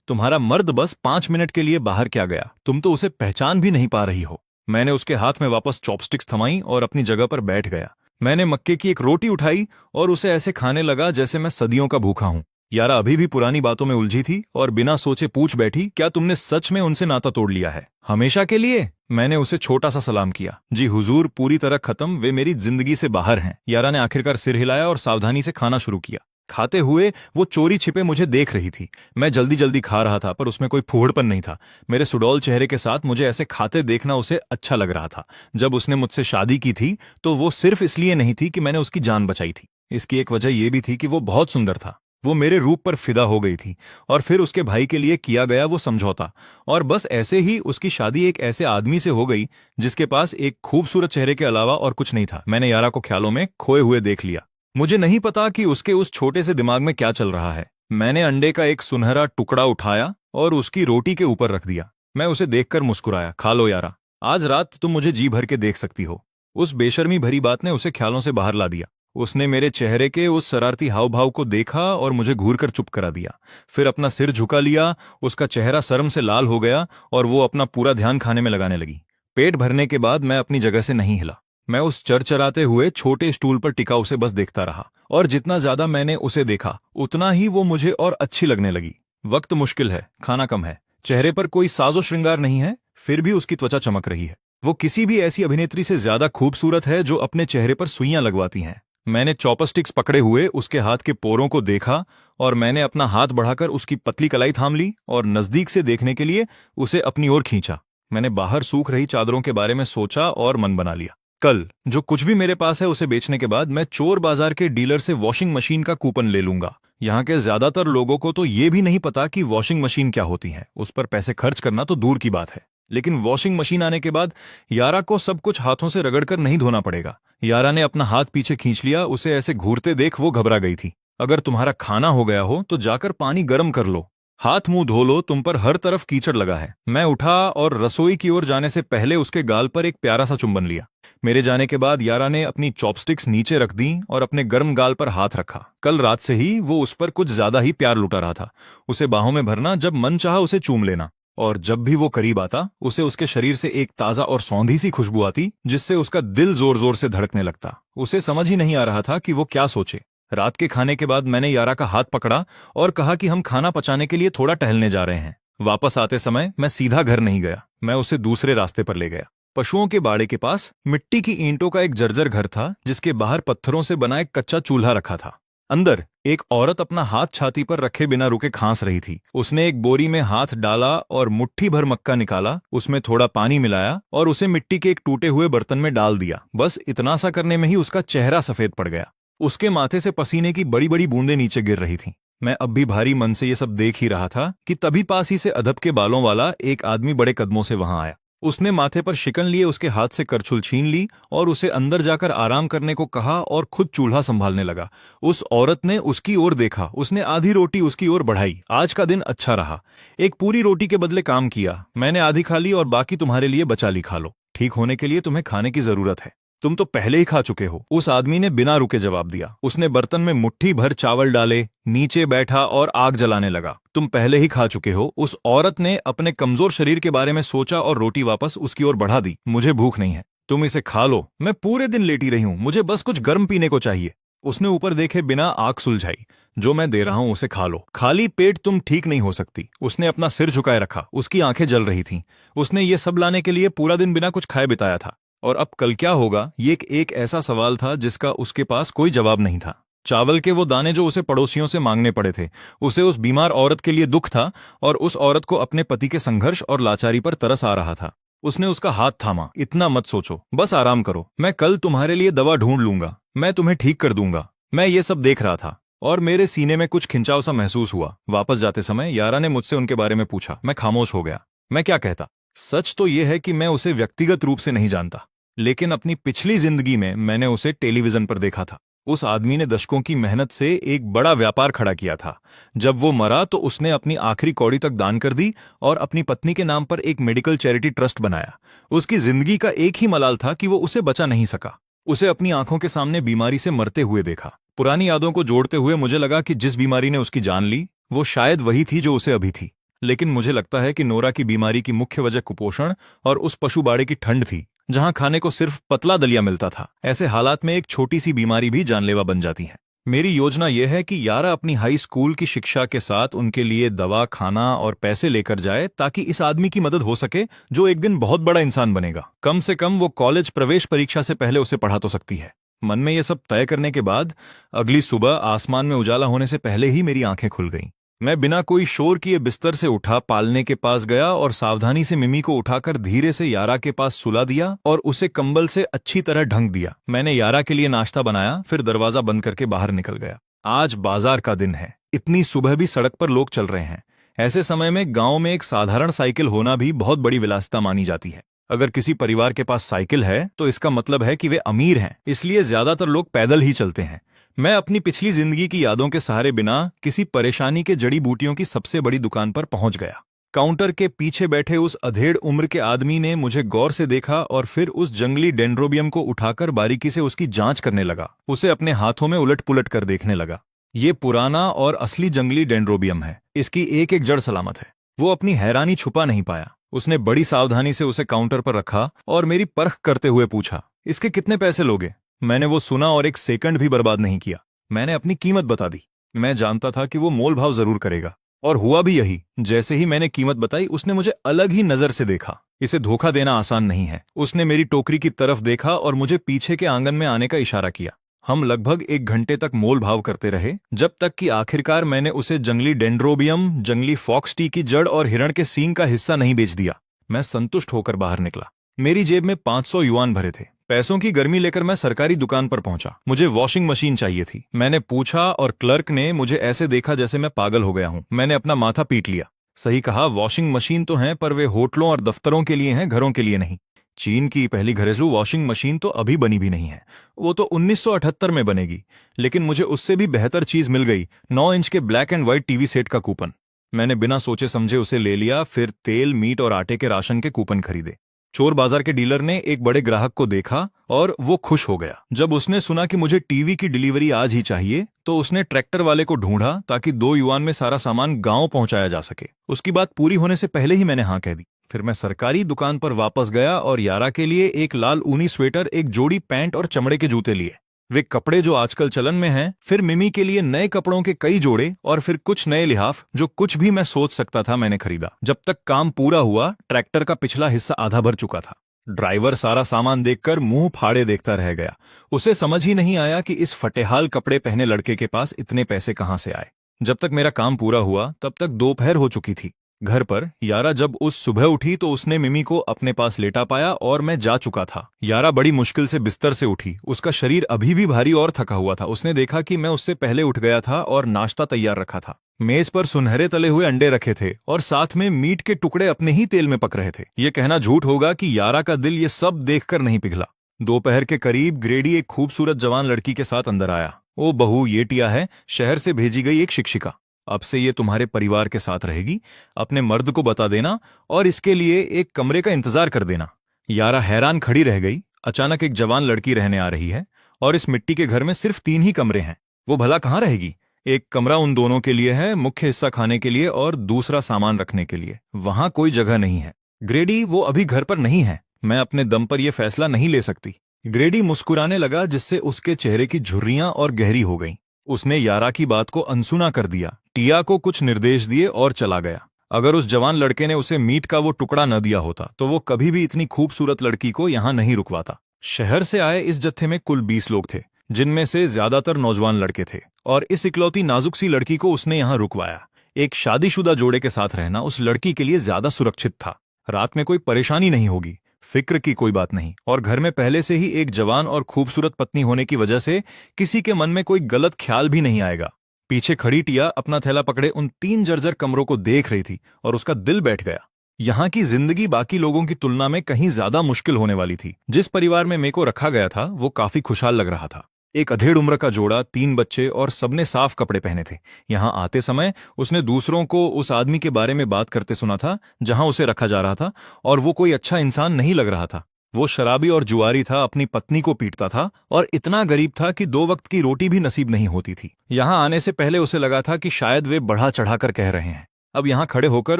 तुम्हारा मर्द बस 5 मिनट के लिए बाहर क्या गया, तुम तो उसे पहचान भी नहीं पा रही हो। मैंने उसके हाथ में वापस चॉपस्टिक्स थमाई और अपनी जगह पर बैठ गया। मैंने मक्के की एक रोटी उठाई और उसे ऐसे खाने लगा जैसे मैं सदियों का भूखा हूं। यारा अभी भी पुरानी बातों में उलझी थी और बिना सोचे पूछ बैठी, क्या तुमने सच में उनसे नाता तोड़ लिया है? हमेशा के लिए? मैंने उसे छोटा सा सलाम किया। जी हुजूर, पूरी तरह खत्म, वे मेरी जिंदगी से बाहर हैं। यारा ने आखिरकार सिर हिलाया और सावधानी से खाना शुरू किया। खाते हुए वो चोरी छिपे मुझे देख रही थी। मैं जल्दी जल्दी खा रहा था पर उसमें कोई फूहड़पन नहीं था। मेरे सुडौल चेहरे के साथ मुझे ऐसे खाते देखना उसे अच्छा लग रहा था। जब उसने मुझसे शादी की थी तो वो सिर्फ इसलिए नहीं थी कि मैंने उसकी जान बचाई थी। इसकी एक वजह यह भी थी कि वो बहुत सुंदर था। वो मेरे रूप पर फिदा हो गई थी और फिर उसके भाई के लिए किया गया वो समझौता, और बस ऐसे ही उसकी शादी एक ऐसे आदमी से हो गई जिसके पास एक खूबसूरत चेहरे के अलावा और कुछ नहीं था। मैंने यारा को ख्यालों में खोए हुए देख लिया। मुझे नहीं पता कि उसके उस छोटे से दिमाग में क्या चल रहा है। मैंने अंडे का एक सुनहरा टुकड़ा उठाया और उसकी रोटी के ऊपर रख दिया। मैं उसे देखकर मुस्कुराया। खा लो यारा, आज रात तुम मुझे जी भर के देख सकती हो। उस बेशर्मी भरी बात ने उसे ख्यालों से बाहर ला दिया। उसने मेरे चेहरे के उस शरारती हाव भाव को देखा और मुझे घूरकर चुप करा दिया। फिर अपना सिर झुका लिया। उसका चेहरा शर्म से लाल हो गया और वो अपना पूरा ध्यान खाने में लगाने लगी। पेट भरने के बाद मैं अपनी जगह से नहीं हिला। मैं उस चरचराते हुए छोटे स्टूल पर टिका उसे बस देखता रहा, और जितना ज्यादा मैंने उसे देखा उतना ही वो मुझे और अच्छी लगने लगी। वक्त मुश्किल है, खाना कम है, चेहरे पर कोई साजो श्रृंगार नहीं है, फिर भी उसकी त्वचा चमक रही है। वो किसी भी ऐसी अभिनेत्री से ज्यादा खूबसूरत है जो अपने चेहरे पर सुइयां लगवाती हैं। मैंने चॉपस्टिक्स पकड़े हुए उसके हाथ के पोरों को देखा और मैंने अपना हाथ बढ़ाकर उसकी पतली कलाई थाम ली और नजदीक से देखने के लिए उसे अपनी ओर खींचा। मैंने बाहर सूख रही चादरों के बारे में सोचा और मन बना लिया। कल जो कुछ भी मेरे पास है उसे बेचने के बाद मैं चोर बाजार के डीलर से वॉशिंग मशीन का कूपन ले लूंगा। यहाँ के ज्यादातर लोगों को तो ये भी नहीं पता कि वॉशिंग मशीन क्या होती है। उस पर पैसे खर्च करना तो दूर की बात है, लेकिन वॉशिंग मशीन आने के बाद यारा को सब कुछ हाथों से रगड़कर नहीं धोना पड़ेगा। यारा ने अपना हाथ पीछे खींच लिया। उसे ऐसे घूरते देख वो घबरा गई थी। अगर तुम्हारा खाना हो गया हो तो जाकर पानी गर्म कर लो, हाथ मुंह धो लो, तुम पर हर तरफ कीचड़ लगा है। मैं उठा और रसोई की ओर जाने से पहले उसके गाल पर एक प्यारा सा चुंबन लिया। मेरे जाने के बाद यारा ने अपनी चॉपस्टिक्स नीचे रख दी और अपने गर्म गाल पर हाथ रखा। कल रात से ही वो उस पर कुछ ज्यादा ही प्यार लुटा रहा था। उसे बाहों में भरना, जब मन चाहा उसे चूम लेना, और जब भी वो करीब आता उसे उसके शरीर से एक ताजा और सौंधी सी खुशबू आती जिससे उसका दिल जोर जोर से धड़कने लगता। उसे समझ ही नहीं आ रहा था कि वो क्या सोचे। रात के खाने के बाद मैंने यारा का हाथ पकड़ा और कहा कि हम खाना पचाने के लिए थोड़ा टहलने जा रहे हैं। वापस आते समय मैं सीधा घर नहीं गया, मैं उसे दूसरे रास्ते पर ले गया। पशुओं के बाड़े के पास मिट्टी की ईंटों का एक जर्जर घर था जिसके बाहर पत्थरों से बना एक कच्चा चूल्हा रखा था। अंदर एक औरत अपना हाथ छाती पर रखे बिना रुके खांस रही थी। उसने एक बोरी में हाथ डाला और मुट्ठी भर मक्का निकाला, उसमें थोड़ा पानी मिलाया और उसे मिट्टी के एक टूटे हुए बर्तन में डाल दिया। बस इतना सा करने में ही उसका चेहरा सफेद पड़ गया। उसके माथे से पसीने की बड़ी बड़ी बूंदें नीचे गिर रही थीं। मैं अब भी भारी मन से ये सब देख ही रहा था कि तभी पास ही से अधब के बालों वाला एक आदमी बड़े कदमों से वहां आया। उसने माथे पर शिकन लिए उसके हाथ से करछुल छीन ली और उसे अंदर जाकर आराम करने को कहा और खुद चूल्हा संभालने लगा। उस औरत ने उसकी ओर देखा। उसने आधी रोटी उसकी ओर बढ़ाई। आज का दिन अच्छा रहा। एक पूरी रोटी के बदले काम किया। मैंने आधी खा ली और बाकी तुम्हारे लिए बचा ली, खा लो। ठीक होने के लिए तुम्हें खाने की जरूरत है, तुम तो पहले ही खा चुके हो। उस आदमी ने बिना रुके जवाब दिया। उसने बर्तन में मुट्ठी भर चावल डाले, नीचे बैठा और आग जलाने लगा। तुम पहले ही खा चुके हो। उस औरत ने अपने कमजोर शरीर के बारे में सोचा और रोटी वापस उसकी ओर बढ़ा दी। मुझे भूख नहीं है, तुम इसे खा लो। मैं पूरे दिन लेटी रही हूं, मुझे बस कुछ गर्म पीने को चाहिए। उसने ऊपर देखे बिना आग सुलझाई। जो मैं दे रहा हूं उसे खा लो, खाली पेट तुम ठीक नहीं हो सकती। उसने अपना सिर झुकाए रखा। उसकी आंखें जल रही थीं। उसने ये सब लाने के लिए पूरा दिन बिना कुछ खाए बिताया था, और अब कल क्या होगा ये एक ऐसा सवाल था जिसका उसके पास कोई जवाब नहीं था। चावल के वो दाने जो उसे पड़ोसियों से मांगने पड़े थे, उसे उस बीमार औरत के लिए दुख था, और उस औरत को अपने पति के संघर्ष और लाचारी पर तरस आ रहा था। उसने उसका हाथ थामा। इतना मत सोचो, बस आराम करो, मैं कल तुम्हारे लिए दवा ढूंढ लूंगा, मैं तुम्हें ठीक कर दूंगा। मैं ये सब देख रहा था और मेरे सीने में कुछ खिंचाव सा महसूस हुआ। वापस जाते समय यारा ने मुझसे उनके बारे में पूछा। मैं खामोश हो गया। मैं क्या कहता? सच तो यह है कि मैं उसे व्यक्तिगत रूप से नहीं जानता, लेकिन अपनी पिछली जिंदगी में मैंने उसे टेलीविजन पर देखा था। उस आदमी ने दशकों की मेहनत से एक बड़ा व्यापार खड़ा किया था। जब वो मरा तो उसने अपनी आखिरी कौड़ी तक दान कर दी और अपनी पत्नी के नाम पर एक मेडिकल चैरिटी ट्रस्ट बनाया। उसकी जिंदगी का एक ही मलाल था कि वो उसे बचा नहीं सका। उसे अपनी आंखों के सामने बीमारी से मरते हुए देखा। पुरानी यादों को जोड़ते हुए मुझे लगा कि जिस बीमारी ने उसकी जान ली वो शायद वही थी जो उसे अभी थी। लेकिन मुझे लगता है कि नोरा की बीमारी की मुख्य वजह कुपोषण और उस पशु बाड़े की ठंड थी, जहां खाने को सिर्फ पतला दलिया मिलता था। ऐसे हालात में एक छोटी सी बीमारी भी जानलेवा बन जाती है। मेरी योजना यह है कि यारा अपनी हाई स्कूल की शिक्षा के साथ उनके लिए दवा, खाना और पैसे लेकर जाए, ताकि इस आदमी की मदद हो सके जो एक दिन बहुत बड़ा इंसान बनेगा। कम से कम वो कॉलेज प्रवेश परीक्षा से पहले उसे पढ़ा तो सकती है। मन में यह सब तय करने के बाद अगली सुबह आसमान में उजाला होने से पहले ही मेरी आंखें खुल गईं। मैं बिना कोई शोर किए बिस्तर से उठा, पालने के पास गया और सावधानी से मिमी को उठाकर धीरे से यारा के पास सुला दिया और उसे कंबल से अच्छी तरह ढंक दिया। मैंने यारा के लिए नाश्ता बनाया, फिर दरवाजा बंद करके बाहर निकल गया। आज बाजार का दिन है। इतनी सुबह भी सड़क पर लोग चल रहे हैं। ऐसे समय में गांव में एक साधारण साइकिल होना भी बहुत बड़ी विलासिता मानी जाती है। अगर किसी परिवार के पास साइकिल है तो इसका मतलब है कि वे अमीर हैं, इसलिए ज्यादातर लोग पैदल ही चलते हैं। मैं अपनी पिछली जिंदगी की यादों के सहारे बिना किसी परेशानी के जड़ी बूटियों की सबसे बड़ी दुकान पर पहुंच गया। काउंटर के पीछे बैठे उस अधेड़ उम्र के आदमी ने मुझे गौर से देखा और फिर उस जंगली डेंड्रोबियम को उठाकर बारीकी से उसकी जांच करने लगा। उसे अपने हाथों में उलट पुलट कर देखने लगा। ये पुराना और असली जंगली डेंड्रोबियम है। इसकी एक एक जड़ सलामत है। वो अपनी हैरानी छुपा नहीं पाया। उसने बड़ी सावधानी से उसे काउंटर पर रखा और मेरी परख करते हुए पूछा, इसके कितने पैसे लोगे? मैंने वो सुना और एक सेकंड भी बर्बाद नहीं किया। मैंने अपनी कीमत बता दी। मैं जानता था कि वो मोल भाव जरूर करेगा, और हुआ भी यही। जैसे ही मैंने कीमत बताई उसने मुझे अलग ही नजर से देखा। इसे धोखा देना आसान नहीं है। उसने मेरी टोकरी की तरफ देखा और मुझे पीछे के आंगन में आने का इशारा किया। हम लगभग 1 घंटे तक मोल भाव करते रहे, जब तक कि आखिरकार मैंने उसे जंगली डेंड्रोबियम, जंगली फॉक्स टी की जड़ और हिरण के सींग का हिस्सा नहीं बेच दिया। मैं संतुष्ट होकर बाहर निकला। मेरी जेब में 500 युआन भरे थे। पैसों की गर्मी लेकर मैं सरकारी दुकान पर पहुंचा। मुझे वॉशिंग मशीन चाहिए थी। मैंने पूछा और क्लर्क ने मुझे ऐसे देखा जैसे मैं पागल हो गया हूं। मैंने अपना माथा पीट लिया। सही कहा, वॉशिंग मशीन तो हैं, पर वे होटलों और दफ्तरों के लिए हैं, घरों के लिए नहीं। चीन की पहली घरेलू वॉशिंग मशीन तो अभी बनी भी नहीं है। वो तो 1978 में बनेगी। लेकिन मुझे उससे भी बेहतर चीज मिल गई, 9 इंच के black and white TV set का कूपन। मैंने बिना सोचे समझे उसे ले लिया। फिर तेल, मीट और आटे के राशन के कूपन खरीदे। चोर बाजार के डीलर ने एक बड़े ग्राहक को देखा और वो खुश हो गया। जब उसने सुना कि मुझे टीवी की डिलीवरी आज ही चाहिए तो उसने ट्रैक्टर वाले को ढूंढा, ताकि 2 युआन में सारा सामान गांव पहुंचाया जा सके। उसकी बात पूरी होने से पहले ही मैंने हाँ कह दी। फिर मैं सरकारी दुकान पर वापस गया और यारा के लिए एक लाल ऊनी स्वेटर, एक जोड़ी पैंट और चमड़े के जूते लिए। वे कपड़े जो आजकल चलन में हैं। फिर मिमी के लिए नए कपड़ों के कई जोड़े और फिर कुछ नए लिहाफ। जो कुछ भी मैं सोच सकता था मैंने खरीदा। जब तक काम पूरा हुआ, ट्रैक्टर का पिछला हिस्सा आधा भर चुका था। ड्राइवर सारा सामान देखकर मुंह फाड़े देखता रह गया। उसे समझ ही नहीं आया कि इस फटेहाल कपड़े पहने लड़के के पास इतने पैसे कहां से आए। जब तक मेरा काम पूरा हुआ तब तक दोपहर हो चुकी थी। घर पर यारा जब उस सुबह उठी तो उसने मिमी को अपने पास लेटा पाया और मैं जा चुका था। यारा बड़ी मुश्किल से बिस्तर से उठी। उसका शरीर अभी भी भारी और थका हुआ था। उसने देखा कि मैं उससे पहले उठ गया था और नाश्ता तैयार रखा था। मेज पर सुनहरे तले हुए अंडे रखे थे और साथ में मीट के टुकड़े अपने ही तेल में पक रहे थे। ये कहना झूठ होगा कि यारा का दिल ये सब देखकर नहीं पिघला। दोपहर के करीब ग्रेडी एक खूबसूरत जवान लड़की के साथ अंदर आया। ओ बहू, ये टिया है, शहर से भेजी गई एक शिक्षिका। अब से ये तुम्हारे परिवार के साथ रहेगी। अपने मर्द को बता देना और इसके लिए एक कमरे का इंतजार कर देना। यारा हैरान खड़ी रह गई। अचानक एक जवान लड़की रहने आ रही है और इस मिट्टी के घर में सिर्फ 3 ही कमरे हैं। वो भला कहाँ रहेगी? एक कमरा उन दोनों के लिए है, मुख्य हिस्सा खाने के लिए और दूसरा सामान रखने के लिए। वहां कोई जगह नहीं है। ग्रेडी, वो अभी घर पर नहीं है। मैं अपने दम पर यह फैसला नहीं ले सकती। ग्रेडी मुस्कुराने लगा, जिससे उसके चेहरे की झुर्रियां और गहरी हो गईं। उसने यारा की बात को अनसुना कर दिया, टिया को कुछ निर्देश दिए और चला गया। अगर उस जवान लड़के ने उसे मीट का वो टुकड़ा न दिया होता तो वो कभी भी इतनी खूबसूरत लड़की को यहां नहीं रुकवाता। शहर से आए इस जत्थे में कुल 20 लोग थे, जिनमें से ज्यादातर नौजवान लड़के थे, और इस इकलौती नाजुक सी लड़की को उसने यहां रुकवाया। एक शादीशुदा जोड़े के साथ रहना उस लड़की के लिए ज्यादा सुरक्षित था। रात में कोई परेशानी नहीं होगी, फिक्र की कोई बात नहीं, और घर में पहले से ही एक जवान और खूबसूरत पत्नी होने की वजह से किसी के मन में कोई गलत ख्याल भी नहीं आएगा। पीछे खड़ी टिया अपना थैला पकड़े उन 3 जर्जर कमरों को देख रही थी और उसका दिल बैठ गया। यहाँ की जिंदगी बाकी लोगों की तुलना में कहीं ज्यादा मुश्किल होने वाली थी। जिस परिवार में मेरे को रखा गया था वो काफी खुशहाल लग रहा था। एक अधेड़ उम्र का जोड़ा, 3 बच्चे और सबने साफ कपड़े पहने थे। यहाँ आते समय उसने दूसरों को उस आदमी के बारे में बात करते सुना था जहां उसे रखा जा रहा था, और वो कोई अच्छा इंसान नहीं लग रहा था। वो शराबी और जुआरी था, अपनी पत्नी को पीटता था और इतना गरीब था कि 2 वक्त की रोटी भी नसीब नहीं होती थी। यहाँ आने से पहले उसे लगा था कि शायद वे बढ़ा चढ़ाकर कह रहे हैं। अब यहाँ खड़े होकर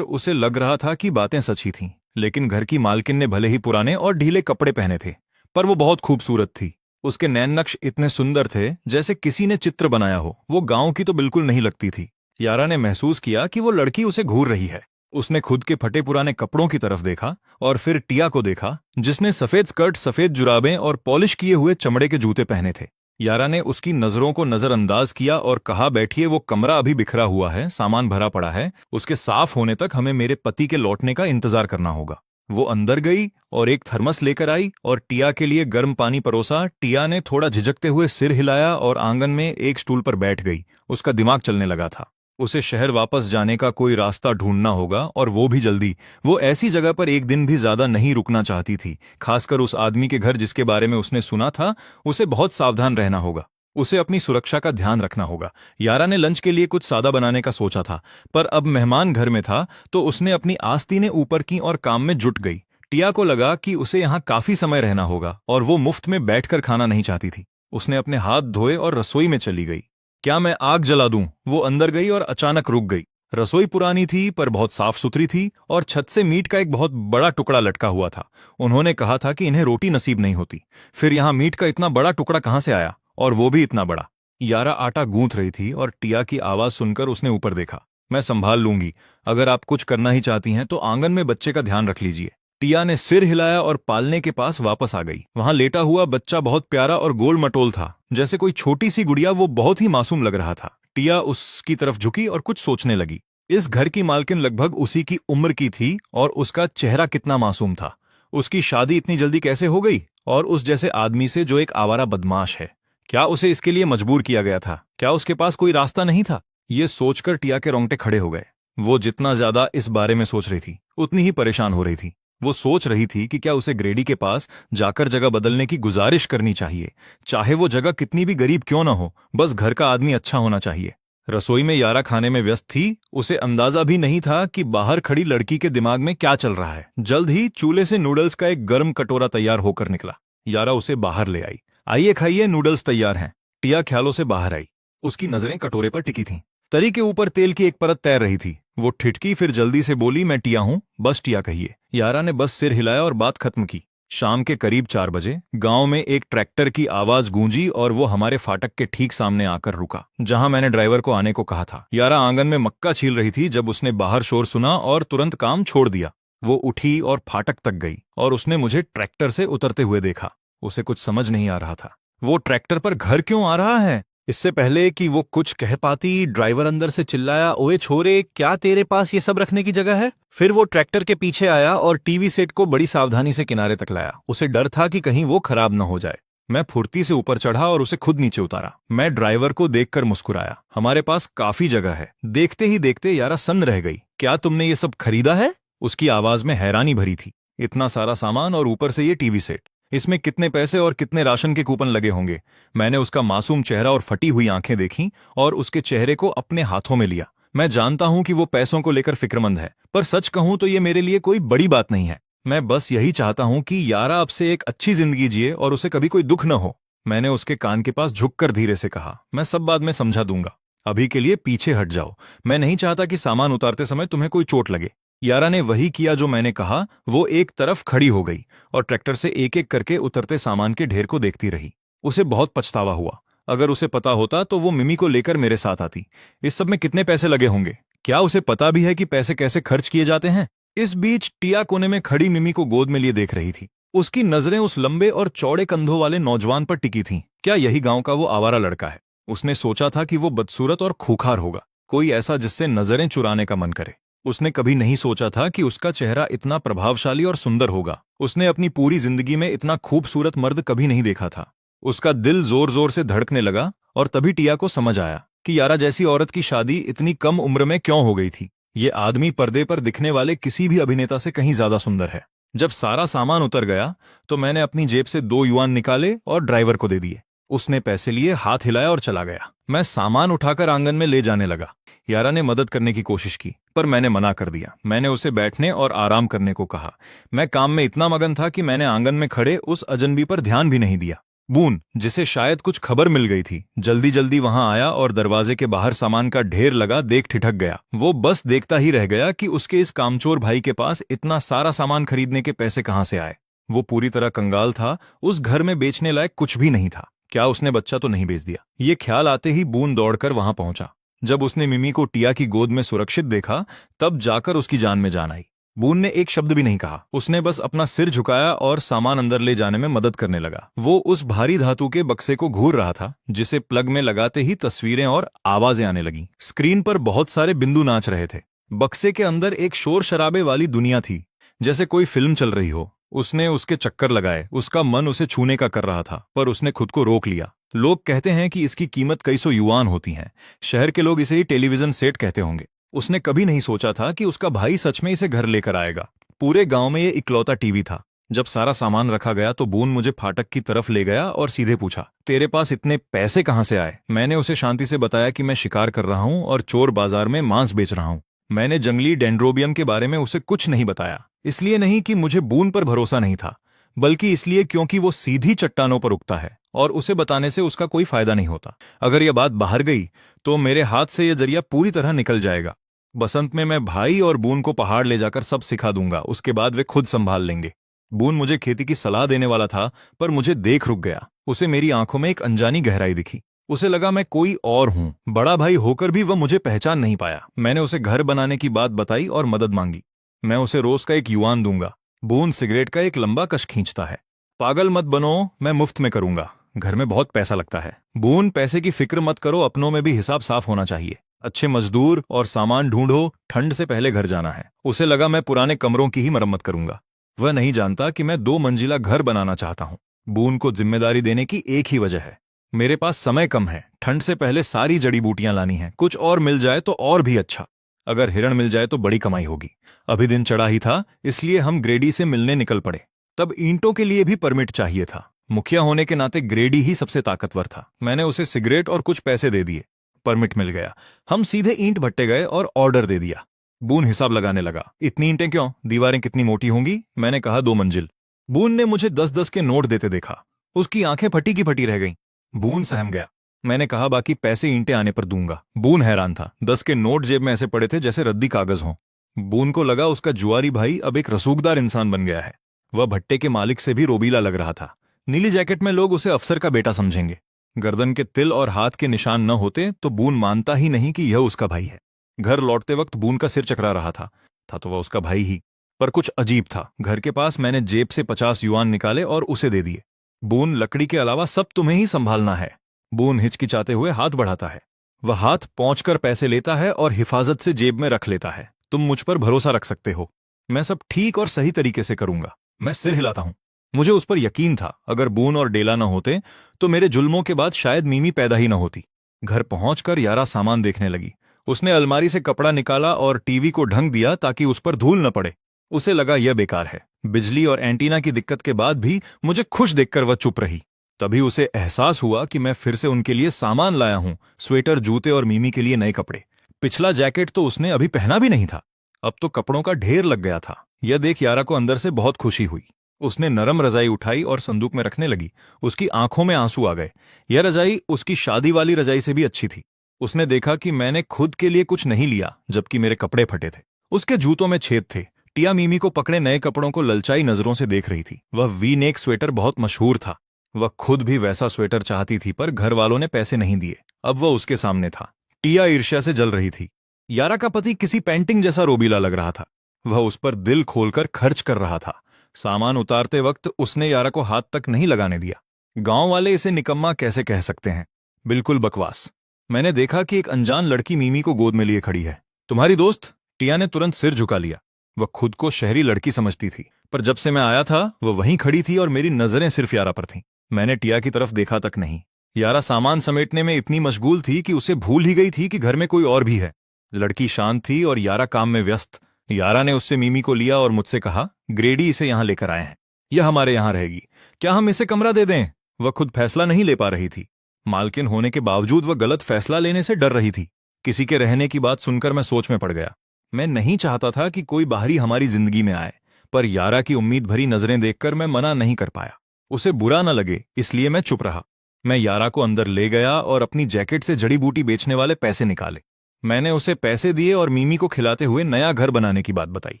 उसे लग रहा था कि बातें सच ही थीं। लेकिन घर की मालकिन ने भले ही पुराने और ढीले कपड़े पहने थे, पर वो बहुत खूबसूरत थी। उसके नैन नक्श इतने सुंदर थे जैसे किसी ने चित्र बनाया हो। वो गांव की तो बिल्कुल नहीं लगती थी। यारा ने महसूस किया कि वो लड़की उसे घूर रही है। उसने खुद के फटे पुराने कपड़ों की तरफ देखा और फिर टिया को देखा, जिसने सफेद स्कर्ट, सफेद जुराबें और पॉलिश किए हुए चमड़े के जूते पहने थे। यारा ने उसकी नजरों को नजरअंदाज किया और कहा, बैठिए, वो कमरा अभी बिखरा हुआ है, सामान भरा पड़ा है, उसके साफ होने तक हमें मेरे पति के लौटने का इंतजार करना होगा। वो अंदर गई और एक थर्मस लेकर आई और टिया के लिए गर्म पानी परोसा। टिया ने थोड़ा झिझकते हुए सिर हिलाया और आंगन में एक स्टूल पर बैठ गई। उसका दिमाग चलने लगा था। उसे शहर वापस जाने का कोई रास्ता ढूंढना होगा, और वो भी जल्दी। वो ऐसी जगह पर एक दिन भी ज्यादा नहीं रुकना चाहती थी, खासकर उस आदमी के घर जिसके बारे में उसने सुना था। उसे बहुत सावधान रहना होगा। उसे अपनी सुरक्षा का ध्यान रखना होगा। यारा ने लंच के लिए कुछ सादा बनाने का सोचा था, पर अब मेहमान घर में था तो उसने अपनी आस्तीनें ऊपर की और काम में जुट गई। टिया को लगा कि उसे यहाँ काफी समय रहना होगा और वो मुफ्त में बैठकर खाना नहीं चाहती थी। उसने अपने हाथ धोए और रसोई में चली गई। क्या मैं आग जला दूं? वो अंदर गई और अचानक रुक गई। रसोई पुरानी थी पर बहुत साफ सुथरी थी और छत से मीट का एक बहुत बड़ा टुकड़ा लटका हुआ था। उन्होंने कहा था कि इन्हें रोटी नसीब नहीं होती, फिर यहाँ मीट का इतना बड़ा टुकड़ा कहाँ से आया, और वो भी इतना बड़ा। यारा आटा गूंथ रही थी और टिया की आवाज सुनकर उसने ऊपर देखा। मैं संभाल लूंगी, अगर आप कुछ करना ही चाहती हैं तो आंगन में बच्चे का ध्यान रख लीजिए। टिया ने सिर हिलाया और पालने के पास वापस आ गई। वहां लेटा हुआ बच्चा बहुत प्यारा और गोल मटोल था, जैसे कोई छोटी सी गुड़िया। वो बहुत ही मासूम लग रहा था। टिया उसकी तरफ झुकी और कुछ सोचने लगी। इस घर की मालकिन लगभग उसी की उम्र की थी और उसका चेहरा कितना मासूम था। उसकी शादी इतनी जल्दी कैसे हो गई, और उस जैसे आदमी से जो एक आवारा बदमाश है? क्या उसे इसके लिए मजबूर किया गया था? क्या उसके पास कोई रास्ता नहीं था? ये सोचकर टिया के रोंगटे खड़े हो गए। वो जितना ज्यादा इस बारे में सोच रही थी उतनी ही परेशान हो रही थी। वो सोच रही थी कि क्या उसे ग्रेडी के पास जाकर जगह बदलने की गुजारिश करनी चाहिए, चाहे वो जगह कितनी भी गरीब क्यों ना हो, बस घर का आदमी अच्छा होना चाहिए। रसोई में यारा खाने में व्यस्त थी। उसे अंदाजा भी नहीं था कि बाहर खड़ी लड़की के दिमाग में क्या चल रहा है। जल्द ही चूल्हे से नूडल्स का एक गर्म कटोरा तैयार होकर निकला। यारा उसे बाहर ले आई। आइए खाइए, नूडल्स तैयार हैं। टिया ख्यालों से बाहर आई। उसकी नजरें कटोरे पर टिकी थीं। तरी के ऊपर तेल की एक परत तैर रही थी। वो ठिठकी, फिर जल्दी से बोली, मैं टिया हूं, बस टिया कहिए। यारा ने बस सिर हिलाया और बात खत्म की। शाम के करीब 4 बजे गांव में एक ट्रैक्टर की आवाज गूंजी और वो हमारे फाटक के ठीक सामने आकर रुका, जहां मैंने ड्राइवर को आने को कहा था। यारा आंगन में मक्का छील रही थी जब उसने बाहर शोर सुना और तुरंत काम छोड़ दिया। वो उठी और फाटक तक गई और उसने मुझे ट्रैक्टर से उतरते हुए देखा। उसे कुछ समझ नहीं आ रहा था। वो ट्रैक्टर पर घर क्यों आ रहा है? इससे पहले कि वो कुछ कह पाती, ड्राइवर अंदर से चिल्लाया, ओए छोरे, क्या तेरे पास ये सब रखने की जगह है? फिर वो ट्रैक्टर के पीछे आया और टीवी सेट को बड़ी सावधानी से किनारे तक लाया। उसे डर था कि कहीं वो खराब न हो जाए। मैं फुर्ती से ऊपर चढ़ा और उसे खुद नीचे उतारा। मैं ड्राइवर को देखकर मुस्कुराया। हमारे पास काफी जगह है। देखते ही देखते यारा सन्न रह गई। क्या तुमने ये सब खरीदा है? उसकी आवाज में हैरानी भरी थी। इतना सारा सामान और ऊपर से ये टीवी सेट, इसमें कितने पैसे और कितने राशन के कूपन लगे होंगे? मैंने उसका मासूम चेहरा और फटी हुई आंखें देखीं और उसके चेहरे को अपने हाथों में लिया। मैं जानता हूं कि वो पैसों को लेकर फिक्रमंद है, पर सच कहूं तो ये मेरे लिए कोई बड़ी बात नहीं है। मैं बस यही चाहता हूं कि यारा अब से एक अच्छी जिंदगी जिए और उसे कभी कोई दुख न हो। मैंने उसके कान के पास झुककर धीरे से कहा, मैं सब बाद में समझा दूंगा, अभी के लिए पीछे हट जाओ। मैं नहीं चाहता कि सामान उतारते समय तुम्हें कोई चोट लगे। यारा ने वही किया जो मैंने कहा। वो एक तरफ खड़ी हो गई और ट्रैक्टर से एक एक करके उतरते सामान के ढेर को देखती रही। उसे बहुत पछतावा हुआ। अगर उसे पता होता तो वो मिमी को लेकर मेरे साथ आती। इस सब में कितने पैसे लगे होंगे? क्या उसे पता भी है कि पैसे कैसे खर्च किए जाते हैं? इस बीच टिया कोने में खड़ी मिमी को गोद में लिए देख रही थी। उसकी नजरें उस लंबे और चौड़े कंधों वाले नौजवान पर टिकी थीं। क्या यही गांव का वो आवारा लड़का है? उसने सोचा था कि वो बदसूरत और खूंखार होगा, कोई ऐसा जिससे नजरें चुराने का मन करे। उसने कभी नहीं सोचा था कि उसका चेहरा इतना प्रभावशाली और सुंदर होगा। उसने अपनी पूरी जिंदगी में इतना खूबसूरत मर्द कभी नहीं देखा था। उसका दिल जोर जोर से धड़कने लगा और तभी टिया को समझ आया कि यारा जैसी औरत की शादी इतनी कम उम्र में क्यों हो गई थी। ये आदमी पर्दे पर दिखने वाले किसी भी अभिनेता से कहीं ज्यादा सुंदर है। जब सारा सामान उतर गया तो मैंने अपनी जेब से 2 युआन निकाले और ड्राइवर को दे दिए। उसने पैसे लिए, हाथ हिलाया और चला गया। मैं सामान उठाकर आंगन में ले जाने लगा। यारा ने मदद करने की कोशिश की, पर मैंने मना कर दिया। मैंने उसे बैठने और आराम करने को कहा। मैं काम में इतना मगन था कि मैंने आंगन में खड़े उस अजनबी पर ध्यान भी नहीं दिया। बून, जिसे शायद कुछ खबर मिल गई थी, जल्दी जल्दी वहां आया और दरवाजे के बाहर सामान का ढेर लगा देख ठिठक गया। वो बस देखता ही रह गया कि उसके इस कामचोर भाई के पास इतना सारा सामान खरीदने के पैसे कहां से आए। वो पूरी तरह कंगाल था, उस घर में बेचने लायक कुछ भी नहीं था। क्या उसने बच्चा तो नहीं बेच दिया? ये ख्याल आते ही बून दौड़कर वहां पहुंचा। जब उसने मिमी को टिया की गोद में सुरक्षित देखा, तब जाकर उसकी जान में जान आई। बून ने एक शब्द भी नहीं कहा। उसने बस अपना सिर झुकाया और सामान अंदर ले जाने में मदद करने लगा। वो उस भारी धातु के बक्से को घूर रहा था, जिसे प्लग में लगाते ही तस्वीरें और आवाजें आने लगी। स्क्रीन पर बहुत सारे बिंदु नाच रहे थे। बक्से के अंदर एक शोर शराबे वाली दुनिया थी, जैसे कोई फिल्म चल रही हो। उसने उसके चक्कर लगाए। उसका मन उसे छूने का कर रहा था, पर उसने खुद को रोक लिया। लोग कहते हैं कि इसकी कीमत कई सौ युआन होती है। शहर के लोग इसे ही टेलीविजन सेट कहते होंगे। उसने कभी नहीं सोचा था कि उसका भाई सच में इसे घर लेकर आएगा। पूरे गांव में ये इकलौता टीवी था। जब सारा सामान रखा गया तो बून मुझे फाटक की तरफ ले गया और सीधे पूछा, तेरे पास इतने पैसे कहां से आए? मैंने उसे शांति से बताया कि मैं शिकार कर रहा हूं और चोर बाजार में मांस बेच रहा हूं। मैंने जंगली डेंड्रोबियम के बारे में उसे कुछ नहीं बताया। इसलिए नहीं कि मुझे बून पर भरोसा नहीं था, बल्कि इसलिए क्योंकि वो सीधी चट्टानों पर उगता है और उसे बताने से उसका कोई फायदा नहीं होता। अगर यह बात बाहर गई तो मेरे हाथ से यह जरिया पूरी तरह निकल जाएगा। बसंत में मैं भाई और बून को पहाड़ ले जाकर सब सिखा दूंगा। उसके बाद वे खुद संभाल लेंगे। बून मुझे खेती की सलाह देने वाला था, पर मुझे देख रुक गया। उसे मेरी आंखों में एक अनजानी गहराई दिखी। उसे लगा मैं कोई और हूं। बड़ा भाई होकर भी वह मुझे पहचान नहीं पाया। मैंने उसे घर बनाने की बात बताई और मदद मांगी। मैं उसे रोज का 1 युआन दूंगा। बून सिगरेट का एक लंबा कश खींचता है। पागल मत बनो, मैं मुफ्त में करूंगा। घर में बहुत पैसा लगता है। बून, पैसे की फिक्र मत करो, अपनों में भी हिसाब साफ होना चाहिए। अच्छे मजदूर और सामान ढूंढो, ठंड से पहले घर जाना है। उसे लगा मैं पुराने कमरों की ही मरम्मत करूंगा। वह नहीं जानता कि मैं 2 मंजिला घर बनाना चाहता हूं। बून को जिम्मेदारी देने की एक ही वजह है, मेरे पास समय कम है। ठंड से पहले सारी जड़ी बूटियां लानी है। कुछ और मिल जाए तो और भी अच्छा। अगर हिरण मिल जाए तो बड़ी कमाई होगी। अभी दिन चढ़ा ही था, इसलिए हम ग्रेडी से मिलने निकल पड़े। तब ईंटों के लिए भी परमिट चाहिए था। मुखिया होने के नाते ग्रेडी ही सबसे ताकतवर था। मैंने उसे सिगरेट और कुछ पैसे दे दिए। परमिट मिल गया। हम सीधे ईंट भट्टे गए और ऑर्डर दे दिया। बून हिसाब लगाने लगा। इतनी ईंटें क्यों? दीवारें कितनी मोटी होंगी? मैंने कहा 2 मंजिल। बून ने मुझे 10-10 के नोट देते देखा। उसकी आंखें फटी की फटी रह गईं। बून सहम गया। मैंने कहा बाकी पैसे ईंटें आने पर दूंगा। बून हैरान था। 10 के नोट जेब में ऐसे पड़े थे जैसे रद्दी कागज हों। बून को लगा उसका जुआरी भाई अब एक रसूखदार इंसान बन गया है। वह भट्टे के मालिक से भी रोबीला लग रहा था। नीली जैकेट में लोग उसे अफसर का बेटा समझेंगे। गर्दन के तिल और हाथ के निशान न होते तो बून मानता ही नहीं कि यह उसका भाई है। घर लौटते वक्त बून का सिर चकरा रहा था तो वह उसका भाई ही, पर कुछ अजीब था। घर के पास मैंने जेब से 50 युआन निकाले और उसे दे दिए। बून, लकड़ी के अलावा सब तुम्हें ही संभालना है। बून हिचकिचाते हुए हाथ बढ़ाता है। वह हाथ पहुंचकर पैसे लेता है और हिफाजत से जेब में रख लेता है। तुम मुझ पर भरोसा रख सकते हो। मैं सब ठीक और सही तरीके से करूंगा। मैं सिर हिलाता हूं। मुझे उस पर यकीन था। अगर बून और डेला न होते तो मेरे जुल्मों के बाद शायद मीमी पैदा ही न होती। घर पहुंचकर यारा सामान देखने लगी। उसने अलमारी से कपड़ा निकाला और टीवी को ढंग दिया ताकि उस पर धूल न पड़े। उसे लगा यह बेकार है। बिजली और एंटीना की दिक्कत के बाद भी मुझे खुश देखकर वह चुप रही। तभी उसे एहसास हुआ कि मैं फिर से उनके लिए सामान लाया हूं, स्वेटर, जूते और मीमी के लिए नए कपड़े। पिछला जैकेट तो उसने अभी पहना भी नहीं था। अब तो कपड़ों का ढेर लग गया था। यह देख यारा को अंदर से बहुत खुशी हुई। उसने नरम रजाई उठाई और संदूक में रखने लगी। उसकी आंखों में आंसू आ गए। यह रजाई उसकी शादी वाली रजाई से भी अच्छी थी। उसने देखा कि मैंने खुद के लिए कुछ नहीं लिया, जबकि मेरे कपड़े फटे थे। उसके जूतों में छेद थे। टिया मीमी को पकड़े नए कपड़ों को ललचाई नजरों से देख रही थी। वह वी नेक स्वेटर बहुत मशहूर था। वह खुद भी वैसा स्वेटर चाहती थी, पर घर वालों ने पैसे नहीं दिए। अब वह उसके सामने था। टिया ईर्ष्या से जल रही थी। यारा का पति किसी पेंटिंग जैसा रोबीला लग रहा था। वह उस पर दिल खोलकर खर्च कर रहा था। सामान उतारते वक्त उसने यारा को हाथ तक नहीं लगाने दिया। गांव वाले इसे निकम्मा कैसे कह सकते हैं? बिल्कुल बकवास। मैंने देखा कि एक अनजान लड़की मीमी को गोद में लिए खड़ी है। तुम्हारी दोस्त? टिया ने तुरंत सिर झुका लिया। वह खुद को शहरी लड़की समझती थी, पर जब से मैं आया था वह वहीं खड़ी थी और मेरी नजरें सिर्फ यारा पर थीं। मैंने टिया की तरफ देखा तक नहीं। यारा सामान समेटने में इतनी मशगूल थी कि उसे भूल ही गई थी कि घर में कोई और भी है। लड़की शांत थी और यारा काम में व्यस्त। यारा ने उससे मीमी को लिया और मुझसे कहा, ग्रेडी इसे यहाँ लेकर आए हैं, यह हमारे यहाँ रहेगी, क्या हम इसे कमरा दे दें? वह खुद फैसला नहीं ले पा रही थी। मालकिन होने के बावजूद वह गलत फैसला लेने से डर रही थी। किसी के रहने की बात सुनकर मैं सोच में पड़ गया। मैं नहीं चाहता था कि कोई बाहरी हमारी जिंदगी में आए, पर यारा की उम्मीद भरी नजरें देखकर मैं मना नहीं कर पाया। उसे बुरा न लगे इसलिए मैं चुप रहा। मैं यारा को अंदर ले गया और अपनी जैकेट से जड़ी बूटी बेचने वाले पैसे निकाले। मैंने उसे पैसे दिए और मीमी को खिलाते हुए नया घर बनाने की बात बताई।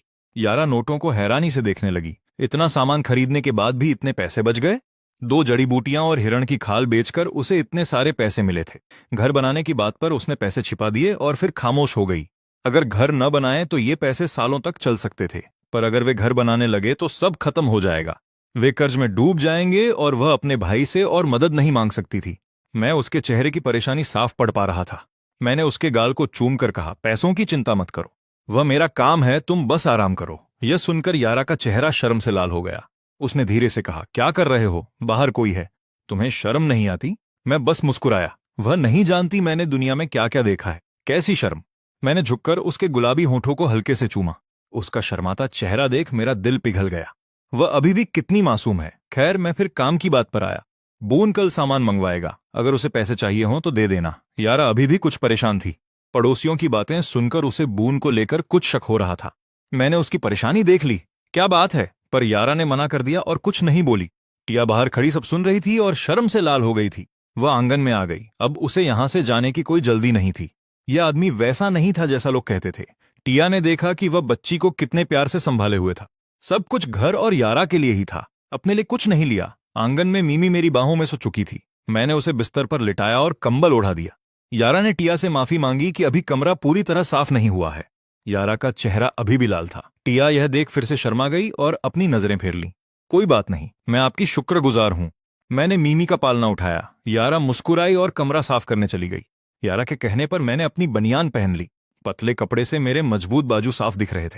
यारा नोटों को हैरानी से देखने लगी। इतना सामान खरीदने के बाद भी इतने पैसे बच गए? 2 जड़ी बूटियां और हिरण की खाल बेचकर उसे इतने सारे पैसे मिले थे। घर बनाने की बात पर उसने पैसे छिपा दिए और फिर खामोश हो गई। अगर घर न बनाए तो ये पैसे सालों तक चल सकते थे, पर अगर वे घर बनाने लगे तो सब खत्म हो जाएगा। वे कर्ज में डूब जाएंगे और वह अपने भाई से और मदद नहीं मांग सकती थी। मैं उसके चेहरे की परेशानी साफ पढ़ पा रहा था। मैंने उसके गाल को चूम कर कहा, पैसों की चिंता मत करो, वह मेरा काम है, तुम बस आराम करो। यह सुनकर यारा का चेहरा शर्म से लाल हो गया। उसने धीरे से कहा, क्या कर रहे हो? बाहर कोई है, तुम्हें शर्म नहीं आती? मैं बस मुस्कुराया। वह नहीं जानती मैंने दुनिया में क्या क्या देखा है। कैसी शर्म? मैंने झुककर उसके गुलाबी होठों को हल्के से चूमा। उसका शर्माता चेहरा देख मेरा दिल पिघल गया। वह अभी भी कितनी मासूम है। खैर, मैं फिर काम की बात पर आया। बून कल सामान मंगवाएगा, अगर उसे पैसे चाहिए हों तो दे देना। यारा अभी भी कुछ परेशान थी। पड़ोसियों की बातें सुनकर उसे बून को लेकर कुछ शक हो रहा था। मैंने उसकी परेशानी देख ली। क्या बात है? पर यारा ने मना कर दिया और कुछ नहीं बोली। टिया बाहर खड़ी सब सुन रही थी और शर्म से लाल हो गई थी। वह आंगन में आ गई। अब उसे यहां से जाने की कोई जल्दी नहीं थी। यह आदमी वैसा नहीं था जैसा लोग कहते थे। टिया ने देखा कि वह बच्ची को कितने प्यार से संभाले हुए था। सब कुछ घर और यारा के लिए ही था, अपने लिए कुछ नहीं लिया। आंगन में मीमी मेरी बाहों में सो चुकी थी। मैंने उसे बिस्तर पर लिटाया और कंबल ओढ़ा दिया। यारा ने टिया से माफी मांगी कि अभी कमरा पूरी तरह साफ नहीं हुआ है। यारा का चेहरा अभी भी लाल था। टिया यह देख फिर से शर्मा गई और अपनी नजरें फेर ली। कोई बात नहीं, मैं आपकी शुक्रगुजार हूं। मैंने मीमी का पालना उठाया। यारा मुस्कुराई और कमरा साफ करने चली गई। यारा के कहने पर मैंने अपनी बनियान पहन ली। पतले कपड़े से मेरे मजबूत बाजू साफ दिख रहे थे।